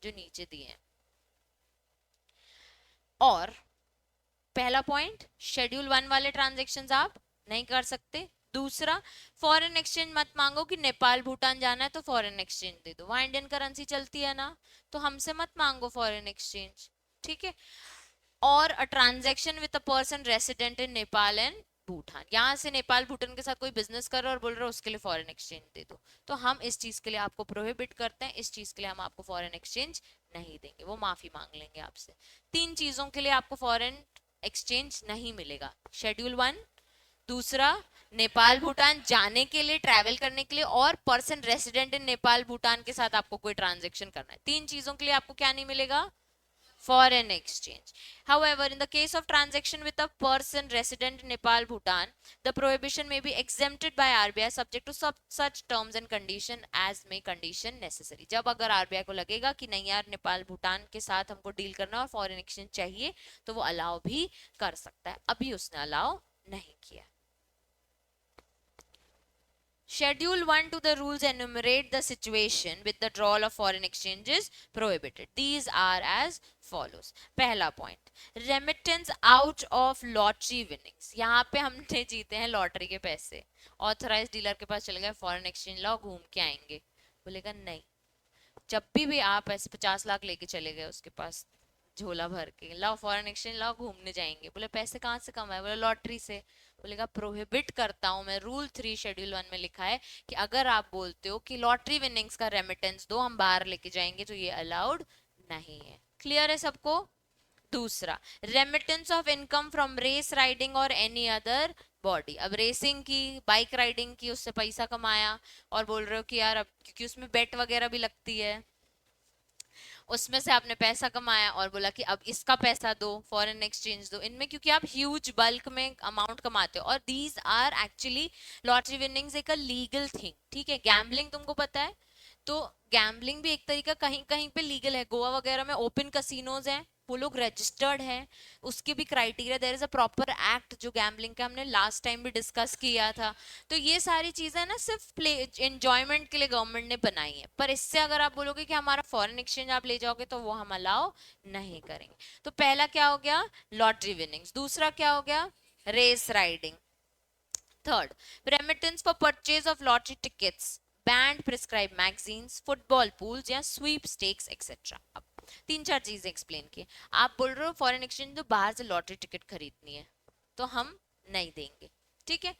जो नीचे दिए हैं। और पहला पॉइंट, शेड्यूल 1 वाले ट्रांजेक्शन आप नहीं कर सकते। दूसरा, फॉरेन एक्सचेंज मत मांगो कि नेपाल भूटान जाना है तो फॉरेन एक्सचेंज दे दो, वहां इंडियन करेंसी चलती है ना, तो हमसे मत मांगो फॉरेन एक्सचेंज, ठीक है। और a transaction with a person resident in Nepal and Bhutan, यहाँ से नेपाल भूटान के साथ कोई बिजनेस कर रहा है और बोल रहा है उसके लिए फॉरेन एक्सचेंज दे दो, तो हम इस चीज के लिए आपको प्रोहिबिट करते हैं, इस चीज के लिए हम आपको फॉरेन एक्सचेंज नहीं देंगे, वो माफी मांग लेंगे आपसे। 3 चीजों के लिए आपको फॉरेन एक्सचेंज नहीं मिलेगा, शेड्यूल 1, दूसरा, नेपाल भूटान जाने के लिए, ट्रैवल करने के लिए, और पर्सन रेसिडेंट इन नेपाल भूटान के साथ आपको कोई ट्रांजेक्शन करना है। तीन चीजों के लिए आपको क्या नहीं मिलेगा? Foreign exchange. However, in the case of transaction with a person resident in Nepal, Bhutan, the prohibition may be exempted by RBI subject to such terms and condition as may condition necessary. जब अगर RBI को लगेगा कि नहीं यार नेपाल भूटान के साथ हमको डील करना और फॉरेन एक्सचेंज चाहिए, तो वो अलाउ भी कर सकता है। अभी उसने अलाउ नहीं किया। Schedule 1 to the rules enumerate the situation with the withdrawal of foreign exchange is prohibited. These are as follows. पहला point, remittance out of lottery winnings. यहाँ पे हमने जीते हैं लॉटरी के पैसे, ऑथराइज डीलर के पास चले गए, फॉरेन एक्सचेंज लाओ घूम के आएंगे, बोलेगा नहीं। जब भी आप ऐसे 50 लाख लेके चले गए उसके पास झोला भर के, लाओ फॉरेन एक्सचेंज लाओ घूमने जाएंगे, बोले पैसे कहाँ से कमाए, बोले लॉटरी से, बोलेगा प्रोहिबिट करता हूं मैं, रूल 3 शेड्यूल 1 में लिखा है कि अगर आप बोलते हो कि लॉटरी विनिंग्स का रेमिटेंस दो हम बाहर लेके जाएंगे, तो ये अलाउड नहीं है। क्लियर है सबको? दूसरा, remittance of income from race riding और एनी अदर बॉडी। अब रेसिंग की, बाइक राइडिंग की, उससे पैसा कमाया और बोल रहे हो कि यार अब क्योंकि उसमें बेट वगैरह भी लगती है, उसमें से आपने पैसा कमाया और बोला कि अब इसका पैसा दो, फॉरेन एक्सचेंज दो। इनमें क्योंकि आप ह्यूज बल्क में अमाउंट कमाते हो, और these are actually lottery winnings एक लीगल थिंग, ठीक है। गैम्बलिंग तुमको पता है, तो गैम्बलिंग भी एक तरीका कहीं कहीं पे लीगल है। गोवा वगैरह में ओपन कसिनोज हैं, वो लोग रजिस्टर्ड हैं, उसके भी criteria, there is a proper act जो गैम्बलिंग का हमने लास्ट टाइम भी डिस्कस किया था। तो ये सारी चीजें ना सिर्फ प्ले एंजॉयमेंट के लिए गवर्नमेंट ने बनाई है, पर इससे अगर आप बोलोगे कि हमारा फॉरेन एक्सचेंज आप ले जाओगे तो वो हम अलाउ नहीं करेंगे। तो पहला क्या हो गया? Lottery winnings. दूसरा क्या हो गया? Race riding. Third, remittance for purchase of lottery tickets, banned prescribe magazines, football pools या स्वीप स्टेक्स एक्सेट्रा। अब तीन चार चीजें एक्सप्लेन की। आप बोल रहे हो फॉरेन एक्सचेंज तो बाहर से लॉटरी टिकट खरीदनी है, तो हम नहीं देंगे, ठीक है।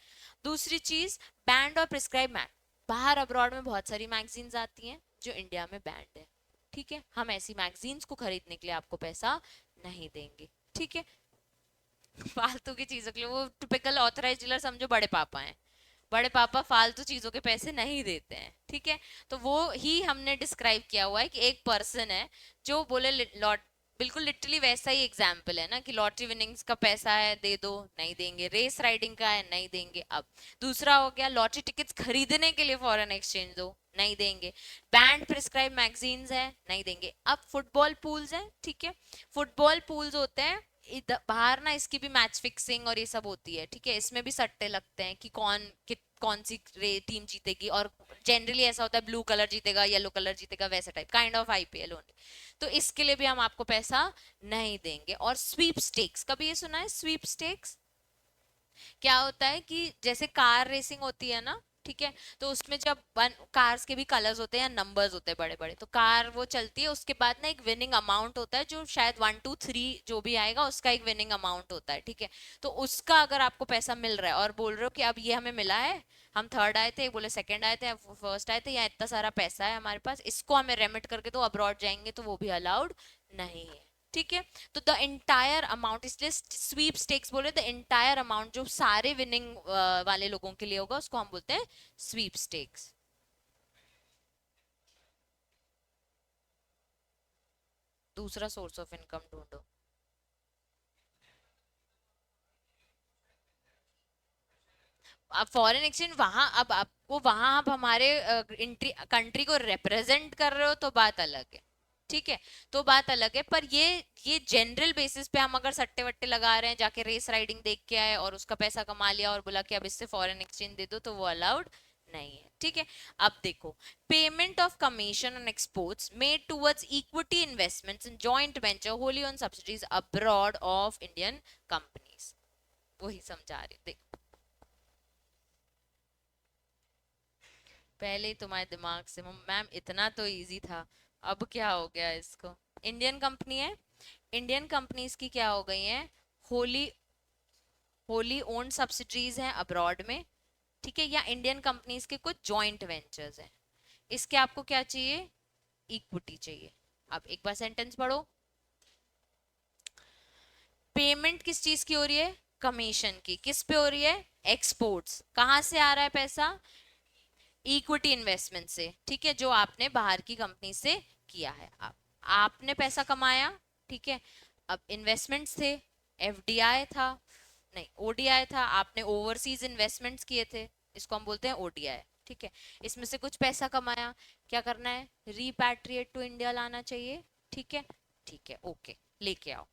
दूसरी चीज, बैंड और प्रिस्क्राइब मैग, बाहर अब्रॉड में बहुत सारी मैगजीन्स आती हैं जो इंडिया में बैंड है, ठीक है। हम ऐसी मैगजीन्स को खरीदने के लिए आपको पैसा नहीं देंगे, ठीक है। फालतू की चीजों के लिए, वो टिपिकल ऑथराइज डीलर समझो बड़े पापा हैं, बड़े पापा फालतू चीजों के पैसे नहीं देते हैं, ठीक है। तो वो ही हमने डिस्क्राइब किया हुआ है कि एक पर्सन है जो बोले लॉट, बिल्कुल लिटरली वैसा ही एग्जाम्पल है ना कि लॉटरी विनिंग्स का पैसा है दे दो, नहीं देंगे। रेस राइडिंग का है, नहीं देंगे। अब दूसरा हो गया, लॉटरी टिकट्स खरीदने के लिए फॉरेन एक्सचेंज दो, नहीं देंगे। बैंड प्रिस्क्राइब मैगजीन्स है, नहीं देंगे। अब फुटबॉल पूल्स है, ठीक है। फुटबॉल पूल्स होते हैं बाहर ना, इसकी भी मैच फिक्सिंग और ये सब होती है, ठीक है। इसमें भी सट्टे लगते हैं कि कौन सी टीम जीतेगी, और जनरली ऐसा होता है ब्लू कलर जीतेगा, येलो कलर जीतेगा, वैसा type kind of IPL only. तो इसके लिए भी हम आपको पैसा नहीं देंगे। और स्वीप स्टेक्स, कभी ये सुना है? स्वीप स्टेक्स क्या होता है कि जैसे कार रेसिंग होती है ना, ठीक है, तो उसमें जब कार्स के भी कलर्स होते हैं या नंबर्स होते हैं बड़े बड़े, तो कार वो चलती है, उसके बाद ना एक विनिंग अमाउंट होता है जो शायद 1 2 3 जो भी आएगा उसका एक विनिंग अमाउंट होता है, ठीक है। तो उसका अगर आपको पैसा मिल रहा है और बोल रहे हो कि अब ये हमें मिला है, हम थर्ड आए थे, बोले सेकंड आए थे, फर्स्ट आए थे, या इतना सारा पैसा है हमारे पास, इसको हमें रेमिट करके तो अब्रॉड जाएंगे, तो वो भी अलाउड नहीं है, ठीक है। तो द इंटायर अमाउंट, इसलिए स्वीप स्टेक्स बोले, द इंटायर अमाउंट जो सारे विनिंग वाले लोगों के लिए होगा उसको हम बोलते हैं स्वीप स्टेक्स। दूसरा सोर्स ऑफ इनकम ढूंढो। अब फॉरेन एक्सचेंज वहां, अब आपको वहां आप हमारे कंट्री को रिप्रेजेंट कर रहे हो तो बात अलग है, ठीक है। तो बात अलग है, पर ये जनरल बेसिस पे हम अगर सट्टे वट्टे लगा रहे हैं, जाके रेस राइडिंग देख के आए और उसका पैसा कमा लिया और बोला कि अब इससे फॉरेन एक्सचेंज दे दो, तो वो अलाउड नहीं है, ठीक है। अब देखो, payment of commission on exports made towards equity investments in joint venture wholly owned subsidies abroad of Indian companies, वही समझा रही हूँ। देखो, पहले ही तुम्हारे दिमाग से मैम इतना तो इजी था, अब क्या हो गया इसको? इंडियन कंपनी है, इंडियन कंपनीज की क्या हो गई है? होली होली ओन्ड सब्सिडरीज हैं अब्रॉड में, ठीक है, या इंडियन कंपनीज के कुछ जॉइंट वेंचर्स हैं। इसके आपको क्या चाहिए? इक्विटी चाहिए। अब एक बार सेंटेंस पढ़ो। पेमेंट किस चीज की हो रही है? कमीशन की किस पे हो रही है? एक्सपोर्ट्स। कहाँ से आ रहा है पैसा? इक्विटी इन्वेस्टमेंट से, ठीक है, जो आपने बाहर की कंपनी से किया है। आपने पैसा कमाया, ठीक है। अब इन्वेस्टमेंट्स थे, एफडीआई था, नहीं ओडीआई था, आपने ओवरसीज इन्वेस्टमेंट्स किए थे, इसको हम बोलते हैं ओडीआई, ठीक है। इसमें से कुछ पैसा कमाया, क्या करना है? रीपैट्रिएट टू इंडिया लाना चाहिए, ठीक है। ठीक है, ओके, लेके आओ।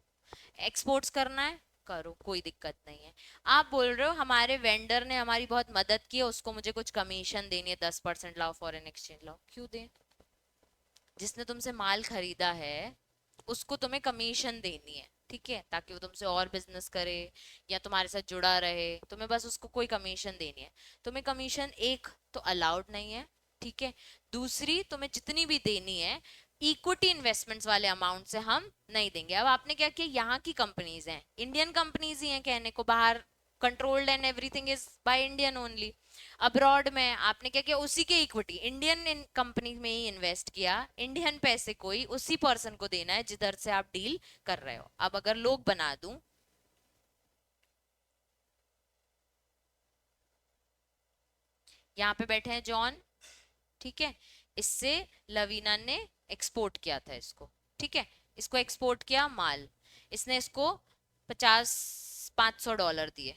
एक्सपोर्ट्स करना है, करो, कोई दिक्कत नहीं है। आप बोल रहे हो हमारे वेंडर ने हमारी बहुत मदद की है, उसको मुझे कुछ कमीशन देनी है, 10% लाओ, फॉरेन एक्सचेंज लाओ। क्यों दें? जिसने तुमसे माल खरीदा है उसको तुम्हें कमीशन देनी है, ठीक है, ताकि वो तुमसे और बिजनेस करे या तुम्हारे साथ जुड़ा रहे, तुम्हें बस उसको कोई कमीशन देनी है। तुम्हें कमीशन एक तो अलाउड नहीं है, ठीक है। दूसरी, तुम्हें जितनी भी देनी है इक्विटी इन्वेस्टमेंट्स वाले अमाउंट से हम नहीं देंगे। अब आपने क्या किया, यहाँ की कंपनीज हैं, इंडियन कंपनीज ही हैं कहने को, बाहर controlled and everything is by Indian only. Abroad में आपने क्या किया, उसी के इक्विटी इंडियन कंपनी में ही इन्वेस्ट किया, इंडियन पैसे कोई उसी पर्सन को देना है जिधर से आप डील कर रहे हो। अब अगर लोग बना दूं, यहाँ पे बैठे हैं जॉन, ठीक है, इससे लवीना ने एक्सपोर्ट किया था इसको, ठीक है, इसको एक्सपोर्ट किया माल, इसने इसको 500 $500 दिए,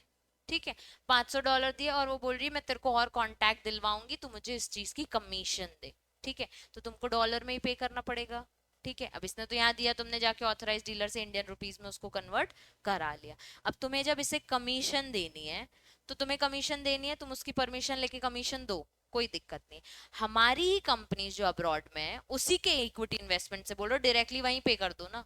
ठीक है, $500 दिए, और वो बोल रही है मैं तेरे को और कांटेक्ट दिलवाऊंगी, तू मुझे इस चीज की कमीशन दे, ठीक है। तो तुमको डॉलर में ही पे करना पड़ेगा, ठीक है। अब इसने तो यहाँ दिया, तुमने जाके ऑथराइज डीलर से इंडियन रुपीज में उसको कन्वर्ट करा लिया। अब तुम्हें जब इसे कमीशन देनी है, तो तुम्हें कमीशन देनी है, तुम उसकी परमिशन लेके कमीशन दो, कोई दिक्कत नहीं। हमारी ही कंपनी जो अब्रॉड में है उसी के इक्विटी इन्वेस्टमेंट से बोलो डायरेक्टली वहीं पे कर दो ना।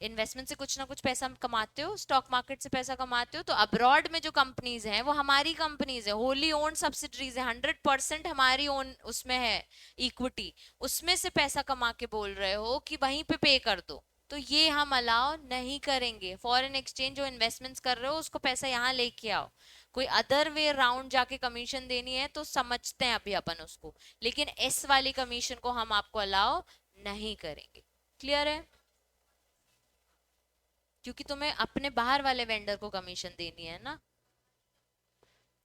इन्वेस्टमेंट से कुछ ना कुछ पैसा कमाते हो, स्टॉक मार्केट से पैसा कमाते हो, तो अब्रॉड में जो कंपनीज हैं वो हमारी कंपनीज है, होली ओन सब्सिडरीज है, 100% हमारी ओन उसमें है इक्विटी, उसमें से पैसा कमा के बोल रहे हो कि वहीं पे कर दो, तो ये हम अलाउ नहीं करेंगे। फॉरेन एक्सचेंज जो इन्वेस्टमेंट्स कर रहे हो उसको पैसा यहाँ लेके आओ। कोई अदर वे राउंड जाके कमीशन देनी है तो समझते हैं अभी अपन उसको, लेकिन इस वाली कमीशन को हम आपको अलाउ नहीं करेंगे। क्लियर है? क्योंकि तुम्हें अपने बाहर वाले वेंडर को कमीशन देनी है ना,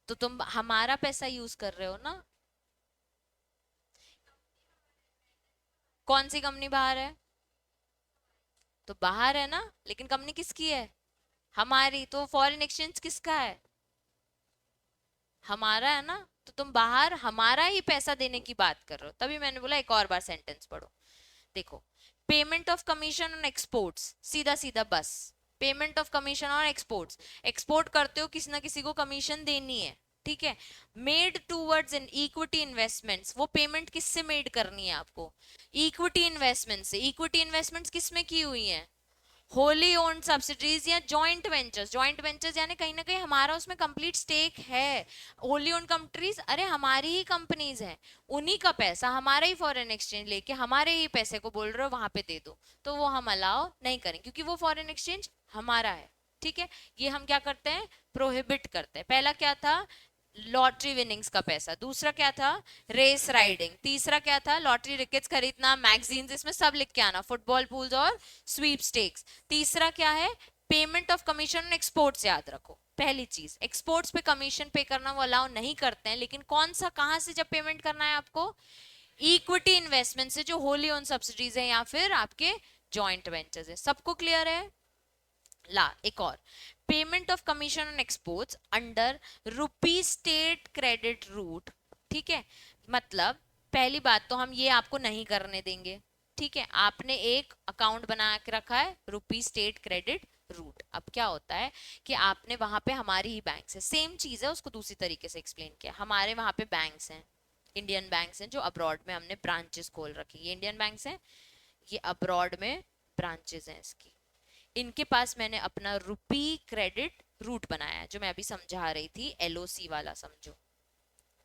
तो तुम हमारा पैसा यूज कर रहे हो ना। कौन सी कंपनी बाहर है? तो बाहर है ना, लेकिन कंपनी किसकी है? हमारी। तो फॉरेन एक्सचेंज किसका है? हमारा है ना। तो तुम बाहर हमारा ही पैसा देने की बात कर रहे हो, तभी मैंने बोला एक और बार सेंटेंस पढ़ो। देखो, payment of commission on exports, सीधा सीधा बस, payment of commission on exports, export करते हो किसी ना किसी को कमीशन देनी है, ठीक है। Made towards in equity investments, वो पेमेंट किससे मेड करनी है आपको? इक्विटी इन्वेस्टमेंट से। इक्विटी इन्वेस्टमेंट्स किसमें की हुई है? होली ओन्ड सब्सिडीज या जॉइंट वेंचर्स। जॉइंट वेंचर्स यानी कहीं ना कहीं हमारा उसमें कंप्लीट स्टेक है। होली ओन्ड कंट्रीज, अरे हमारी ही कंपनीज हैं, उन्हीं का पैसा हमारा ही फॉरेन एक्सचेंज लेके हमारे ही पैसे को बोल रहे हो वहां पे दे दो, तो वो हम अलाउ नहीं करें, क्योंकि वो फॉरेन एक्सचेंज हमारा है, ठीक है। ये हम क्या करते हैं? प्रोहिबिट करते हैं। पहला क्या था? लॉटरी विनिंग्स का पैसा। दूसरा क्या था? Race riding. तीसरा क्या था? लॉटरी टिकट्स खरीदना, मैगजीन्स, इसमें सब लिख के आना, फुटबॉल पूल्स और स्वीप स्टेक्स। तीसरा क्या है? Payment of commission on exports. याद रखो, पहली चीज एक्सपोर्ट्स पे कमीशन पे करना वो अलाउ नहीं करते हैं, लेकिन कौन सा, कहां से जब पेमेंट करना है आपको? इक्विटी इन्वेस्टमेंट से, जो होली ओन सब्सिडीज है या फिर आपके जॉइंट वेंचर्स है। सबको क्लियर है? ला एक और, payment of commission on exports under rupee state credit route, ठीक है। मतलब पहली बात तो हम ये आपको नहीं करने देंगे, ठीक है। आपने एक अकाउंट बना के रखा है रुपी स्टेट क्रेडिट रूट। अब क्या होता है कि आपने वहां पे हमारी ही बैंक्स है, सेम चीज है, उसको दूसरी तरीके से एक्सप्लेन किया। हमारे वहां पे बैंक्स हैं, इंडियन बैंक्स हैं, जो अब्रॉड में हमने ब्रांचेस खोल रखी। ये इंडियन बैंक्स हैं, ये अब्रॉड में ब्रांचेस हैं इसकी। इनके पास मैंने अपना रुपी क्रेडिट रूट बनाया है, जो मैं अभी समझा रही थी, एलओसी वाला समझो,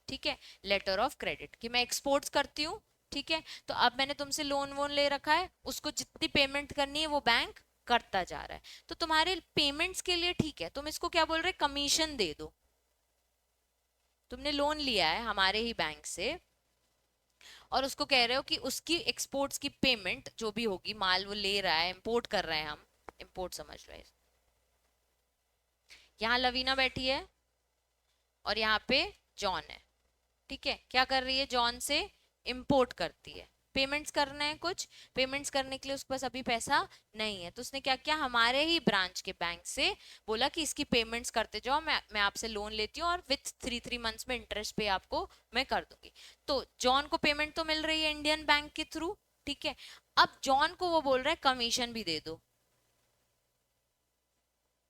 ठीक है। लेटर ऑफ क्रेडिट कि मैं एक्सपोर्ट्स करती हूँ, ठीक है, तो अब मैंने तुमसे लोन वोन ले रखा है, उसको जितनी पेमेंट करनी है वो बैंक करता जा रहा है, तो तुम्हारे पेमेंट्स के लिए ठीक है, तुम इसको क्या बोल रहे, कमीशन दे दो। तुमने लोन लिया है हमारे ही बैंक से, और उसको कह रहे हो कि उसकी एक्सपोर्ट्स की पेमेंट जो भी होगी, माल वो ले रहा है, इंपोर्ट कर रहे हैं हम, इंपोर्ट समझ रहे हैं, यहाँ लवीना बैठी है और यहाँ पे जॉन है, ठीक है। क्या कर रही है, जॉन से इंपोर्ट करती है, पेमेंट्स करना है कुछ, पेमेंट्स करने के लिए उसके पास अभी पैसा नहीं है, तो उसने क्या किया, हमारे ही ब्रांच के बैंक से बोला कि इसकी पेमेंट्स करते जाओ, मैं आपसे लोन लेती हूँ और विथ 3 मंथ्स में इंटरेस्ट पे आपको मैं कर दूंगी। तो जॉन को पेमेंट तो मिल रही है इंडियन बैंक के थ्रू, ठीक है। अब जॉन को वो बोल रहा है कमीशन भी दे दो,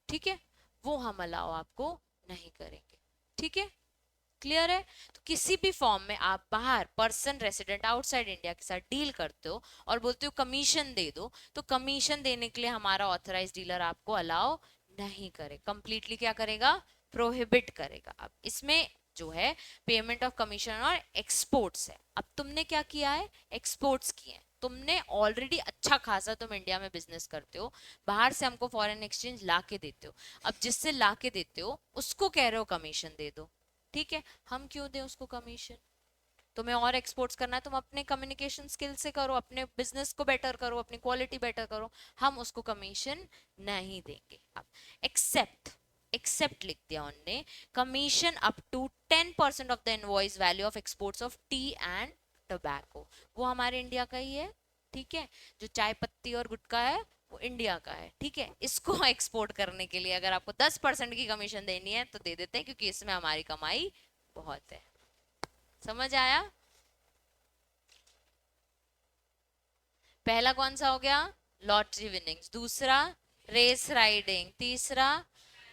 ठीक है, वो हम अलाउ आपको नहीं करेंगे, ठीक है, क्लियर है। तो किसी भी फॉर्म में आप बाहर पर्सन रेसिडेंट आउटसाइड इंडिया के साथ डील करते हो और बोलते हो कमीशन दे दो, तो कमीशन देने के लिए हमारा ऑथराइज डीलर आपको अलाउ नहीं करे, कंप्लीटली क्या करेगा, प्रोहिबिट करेगा। अब इसमें जो है पेमेंट ऑफ कमीशन और एक्सपोर्ट्स है। अब तुमने क्या किया है, एक्सपोर्ट्स किए हैं, तुमने ऑलरेडी अच्छा खासा तुम इंडिया में बिजनेस करते हो, बाहर से हमको फॉरेन एक्सचेंज ला के देते हो, अब जिससे ला के देते हो उसको कह रहे हो कमीशन दे दो, ठीक है। हम क्यों दें उसको कमीशन, तुम्हें और एक्सपोर्ट्स करना है, तुम अपने कम्युनिकेशन स्किल से करो, अपने बिजनेस को बेटर करो, अपनी क्वालिटी बेटर करो, हम उसको कमीशन नहीं देंगे। अब एक्सेप्ट, एक्सेप्ट लिख दिया उनने, commission up to 10% of the invoice value of exports of tea and tobacco, वो हमारे इंडिया का ही है, ठीक है। जो चाय पत्ती और गुटखा है वो इंडिया का है, ठीक है। इसको एक्सपोर्ट करने के लिए अगर आपको 10% की कमीशन देनी है तो दे देते हैं, क्योंकि इसमें हमारी कमाई बहुत है। समझ आया, पहला कौन सा हो गया, लॉटरी विनिंग्स, दूसरा रेस राइडिंग, तीसरा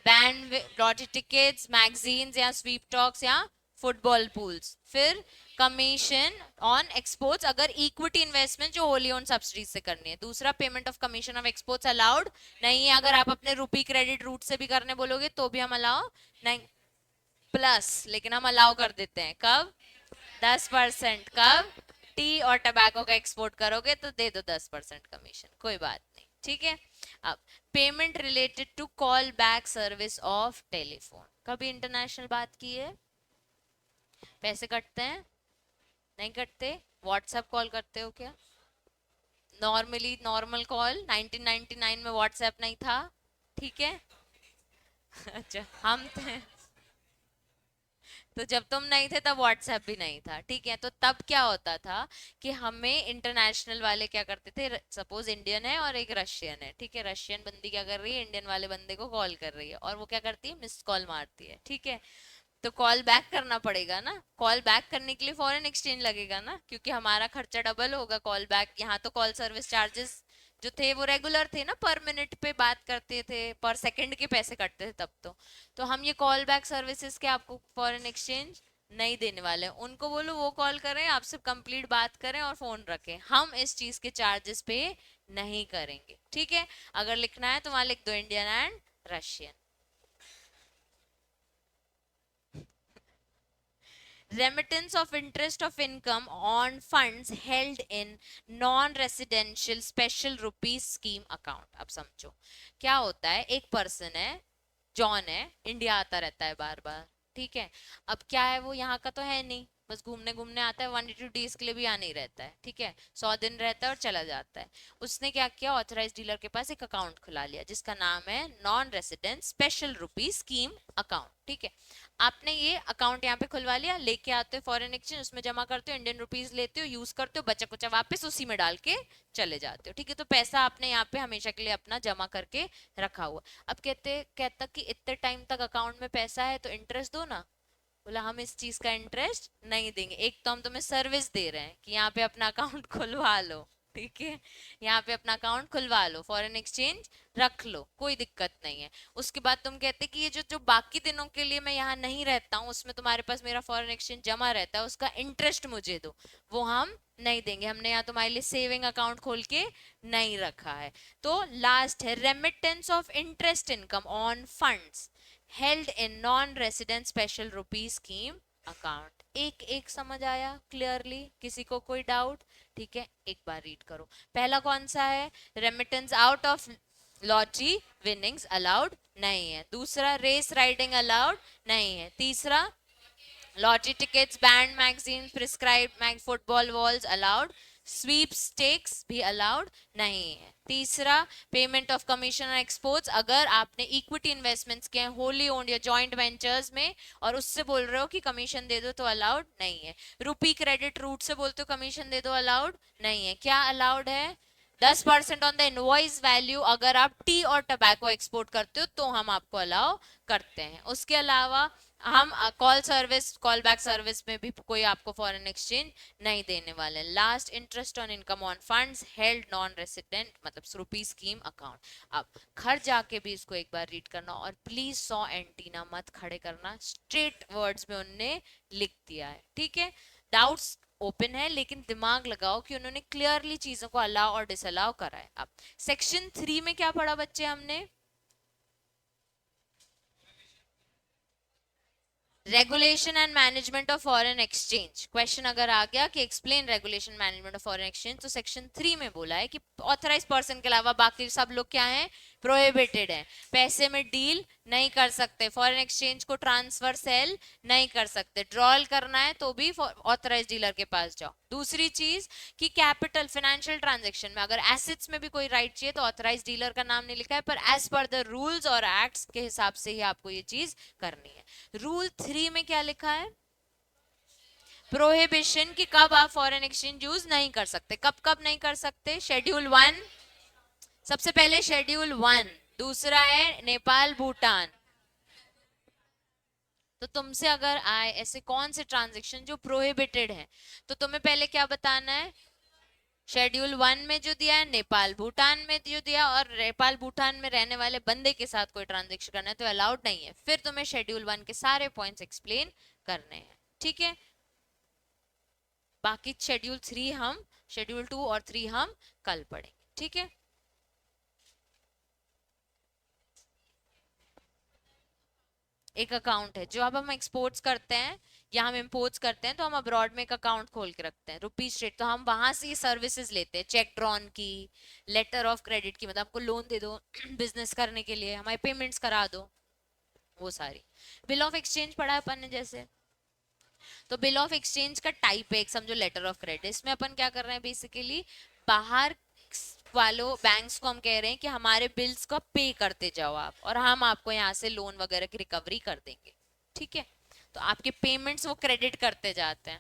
बैंड लॉटरी टिकट्स, मैगजीन्स या स्वीप टॉक्स या फुटबॉल पूल्स, फिर कमीशन ऑन एक्सपोर्ट्स अगर इक्विटी इन्वेस्टमेंट जो होली ओन सब्सिडीज से करनी है, दूसरा payment of commission of exports allowed नहीं है, अगर आप अपने रुपी क्रेडिट रूट से भी करने बोलोगे तो भी हम अलाउ नहीं, प्लस लेकिन हम अलाउ कर देते हैं कब, 10%, कब, टी और टबैको का एक्सपोर्ट करोगे तो दे दो 10% कमीशन, कोई बात नहीं, ठीक है। अब payment related to call back service of telephone, कभी इंटरनेशनल बात की है, पैसे कटते हैं, नहीं कटते, व्हाट्सएप कॉल करते हो क्या, नॉर्मली नॉर्मल कॉल, 1999 में व्हाट्सएप नहीं था, ठीक है। अच्छा हम थे, तो जब तुम नहीं थे तब व्हाट्सएप भी नहीं था, ठीक है। तो तब क्या होता था कि हमें इंटरनेशनल वाले क्या करते थे, सपोज इंडियन है और एक रशियन है, ठीक है, रशियन बंदी क्या कर रही है, इंडियन वाले बंदे को कॉल कर रही है और वो क्या करती है, मिस्ड कॉल मारती है, ठीक है। तो कॉल बैक करना पड़ेगा ना, कॉल बैक करने के लिए फॉरेन एक्सचेंज लगेगा ना, क्योंकि हमारा खर्चा डबल होगा कॉल बैक, यहाँ तो कॉल सर्विस चार्जेस जो थे वो रेगुलर थे ना, पर मिनट पे बात करते थे, पर सेकंड के पैसे कटते थे तब तो हम ये कॉल बैक सर्विसेज के आपको फॉरेन एक्सचेंज नहीं देने वाले हैं, उनको बोलो वो कॉल करें, आपसे कंप्लीट बात करें और फोन रखें, हम इस चीज के चार्जेस पे नहीं करेंगे, ठीक है। अगर लिखना है तो वहां लिख दो Indian and Russian. remittance of interest of income on funds held in non-residential special rupees scheme account। अब समझो क्या होता है, एक पर्सन है, जॉन है, इंडिया आता रहता है बार बार, ठीक है। अब क्या है, वो यहाँ का तो है नहीं, बस घूमने घूमने आता है, 1 2 डेज के लिए भी आने ही रहता है, ठीक है, 100 दिन रहता है और चला जाता है। उसने क्या किया, ऑथराइज डीलर के पास एक अकाउंट खुला लिया जिसका नाम है non resident special rupees scheme account, ठीक है। आपने ये अकाउंट यहाँ पे खुलवा लिया, लेके आते हो फॉरेन एक्सचेंज, उसमें जमा करते हो, इंडियन रुपीज लेते हो, यूज करते हो, बचा कुचा वापस उसी में डाल के चले जाते हो, ठीक है। तो पैसा आपने यहाँ पे हमेशा के लिए अपना जमा करके रखा हुआ। अब कहता कि इतने टाइम तक अकाउंट में पैसा है तो इंटरेस्ट दो ना, बोला हम इस चीज का इंटरेस्ट नहीं देंगे, एक तो हम तुम्हें सर्विस दे रहे हैं कि यहाँ पे अपना अकाउंट खुलवा लो, ठीक है, यहाँ पे अपना अकाउंट खुलवा लो, फॉरेन एक्सचेंज रख लो, कोई दिक्कत नहीं है। उसके बाद तुम कहते कि ये जो जो बाकी दिनों के लिए मैं यहाँ नहीं रहता हूँ उसमें तुम्हारे पास मेरा फॉरेन एक्सचेंज जमा रहता है, उसका इंटरेस्ट मुझे दो, वो हम नहीं देंगे, हमने यहाँ तुम्हारे लिए सेविंग अकाउंट खोल के नहीं रखा है। तो लास्ट है remittance of interest income on funds held in non resident special rupee scheme account. एक एक समझ आया क्लियरली, किसी को कोई डाउट, ठीक है, एक बार रीड करो। पहला कौन सा है, remittance out of lottery winnings allowed नहीं है, दूसरा रेस राइडिंग अलाउड नहीं है, तीसरा lottery tickets, band magazine, prescribe football walls allowed sweepstakes भी अलाउड नहीं है। तीसरा, पेमेंट ऑफ कमीशन और एक्सपोर्ट्स, अगर आपने इक्विटी इन्वेस्टमेंट्स किए हैं होली ओन्ड या जॉइंट वेंचर्स में और उससे बोल रहे हो कि कमीशन दे दो तो अलाउड नहीं है। रुपी क्रेडिट रूट से बोलते हो कमीशन दे दो, अलाउड नहीं है। क्या अलाउड है? 10% ऑन द इनवॉइस वैल्यू, अगर आप टी और टबैको एक्सपोर्ट करते हो तो हम आपको अलाउ करते हैं। उसके अलावा हम call service, call back service में भी कोई आपको फॉरेन एक्सचेंज नहीं देने वाले। Last, interest on income on funds held non resident, मतलब रुपी स्कीम अकाउंट। अब घर जाके भी इसको एक बार रीड करना और प्लीज 100 एंटीना मत खड़े करना, स्ट्रेट वर्ड्स में उनने लिख दिया है, ठीक है। डाउट्स ओपन है, लेकिन दिमाग लगाओ कि उन्होंने क्लियरली चीजों को अलाउ और डिसअलाउ करा है। अब सेक्शन 3 में क्या पढ़ा बच्चे हमने? Regulation and management of foreign exchange. Question अगर आ गया कि explain regulation management of foreign exchange, तो सेक्शन 3 में बोला है कि ऑथराइज पर्सन के अलावा बाकी सब लोग क्या हैं? प्रोहिबिटेड है। पैसे में डील नहीं कर सकते, फॉरेन एक्सचेंज को ट्रांसफर सेल नहीं कर सकते, ड्रॉल करना है तो भी ऑथराइज डीलर के पास जाओ। दूसरी चीज कि कैपिटल फाइनेंशियल ट्रांजैक्शन में अगर एसेट्स में भी कोई राइट चाहिए तो ऑथराइज डीलर का नाम नहीं लिखा है, पर एज पर द रूल्स और एक्ट्स के हिसाब से ही आपको ये चीज करनी है। रूल 3 में क्या लिखा है? प्रोहिबिशन कि कब आप फॉरेन एक्सचेंज यूज नहीं कर सकते। कब कब नहीं कर सकते? शेड्यूल 1, सबसे पहले शेड्यूल 1, दूसरा है नेपाल भूटान। तो तुमसे अगर आए ऐसे कौन से ट्रांजेक्शन जो प्रोहिबिटेड है, तो तुम्हें पहले क्या बताना है? शेड्यूल 1 में जो दिया है, नेपाल भूटान में जो दिया, और नेपाल भूटान में रहने वाले बंदे के साथ कोई ट्रांजेक्शन करना है तो अलाउड नहीं है। फिर तुम्हें शेड्यूल 1 के सारे पॉइंट्स एक्सप्लेन करने हैं, ठीक है। बाकी शेड्यूल 3 हम, शेड्यूल 2 और 3 हम कल पढ़ेंगे, ठीक है। एक अकाउंट है जो अब हम एक्सपोर्ट्स करते हैं या हम इम्पोर्ट्स करते हैं, तो हम अब्रॉड में एक अकाउंट खोल के रखते हैं रुपी स्ट्रेट, तो हम वहां से ये सर्विसेज लेते हैं, चेक ड्रॉन की, लेटर ऑफ क्रेडिट की, मतलब आपको लोन दे दो बिजनेस करने के लिए, हमारे पेमेंट्स करा दो, वो सारी। बिल ऑफ एक्सचेंज पढ़ा है अपन ने जैसे, तो बिल ऑफ एक्सचेंज का टाइप है एक, समझो लेटर ऑफ क्रेडिट। इसमें अपन क्या कर रहे हैं बेसिकली, बाहर वालों बैंक्स को हम कह रहे हैं कि हमारे बिल्स को पे करते जाओ आप, और हम आपको यहाँ से लोन वगैरह की रिकवरी कर देंगे, ठीक है। तो आपके पेमेंट्स वो क्रेडिट करते जाते हैं।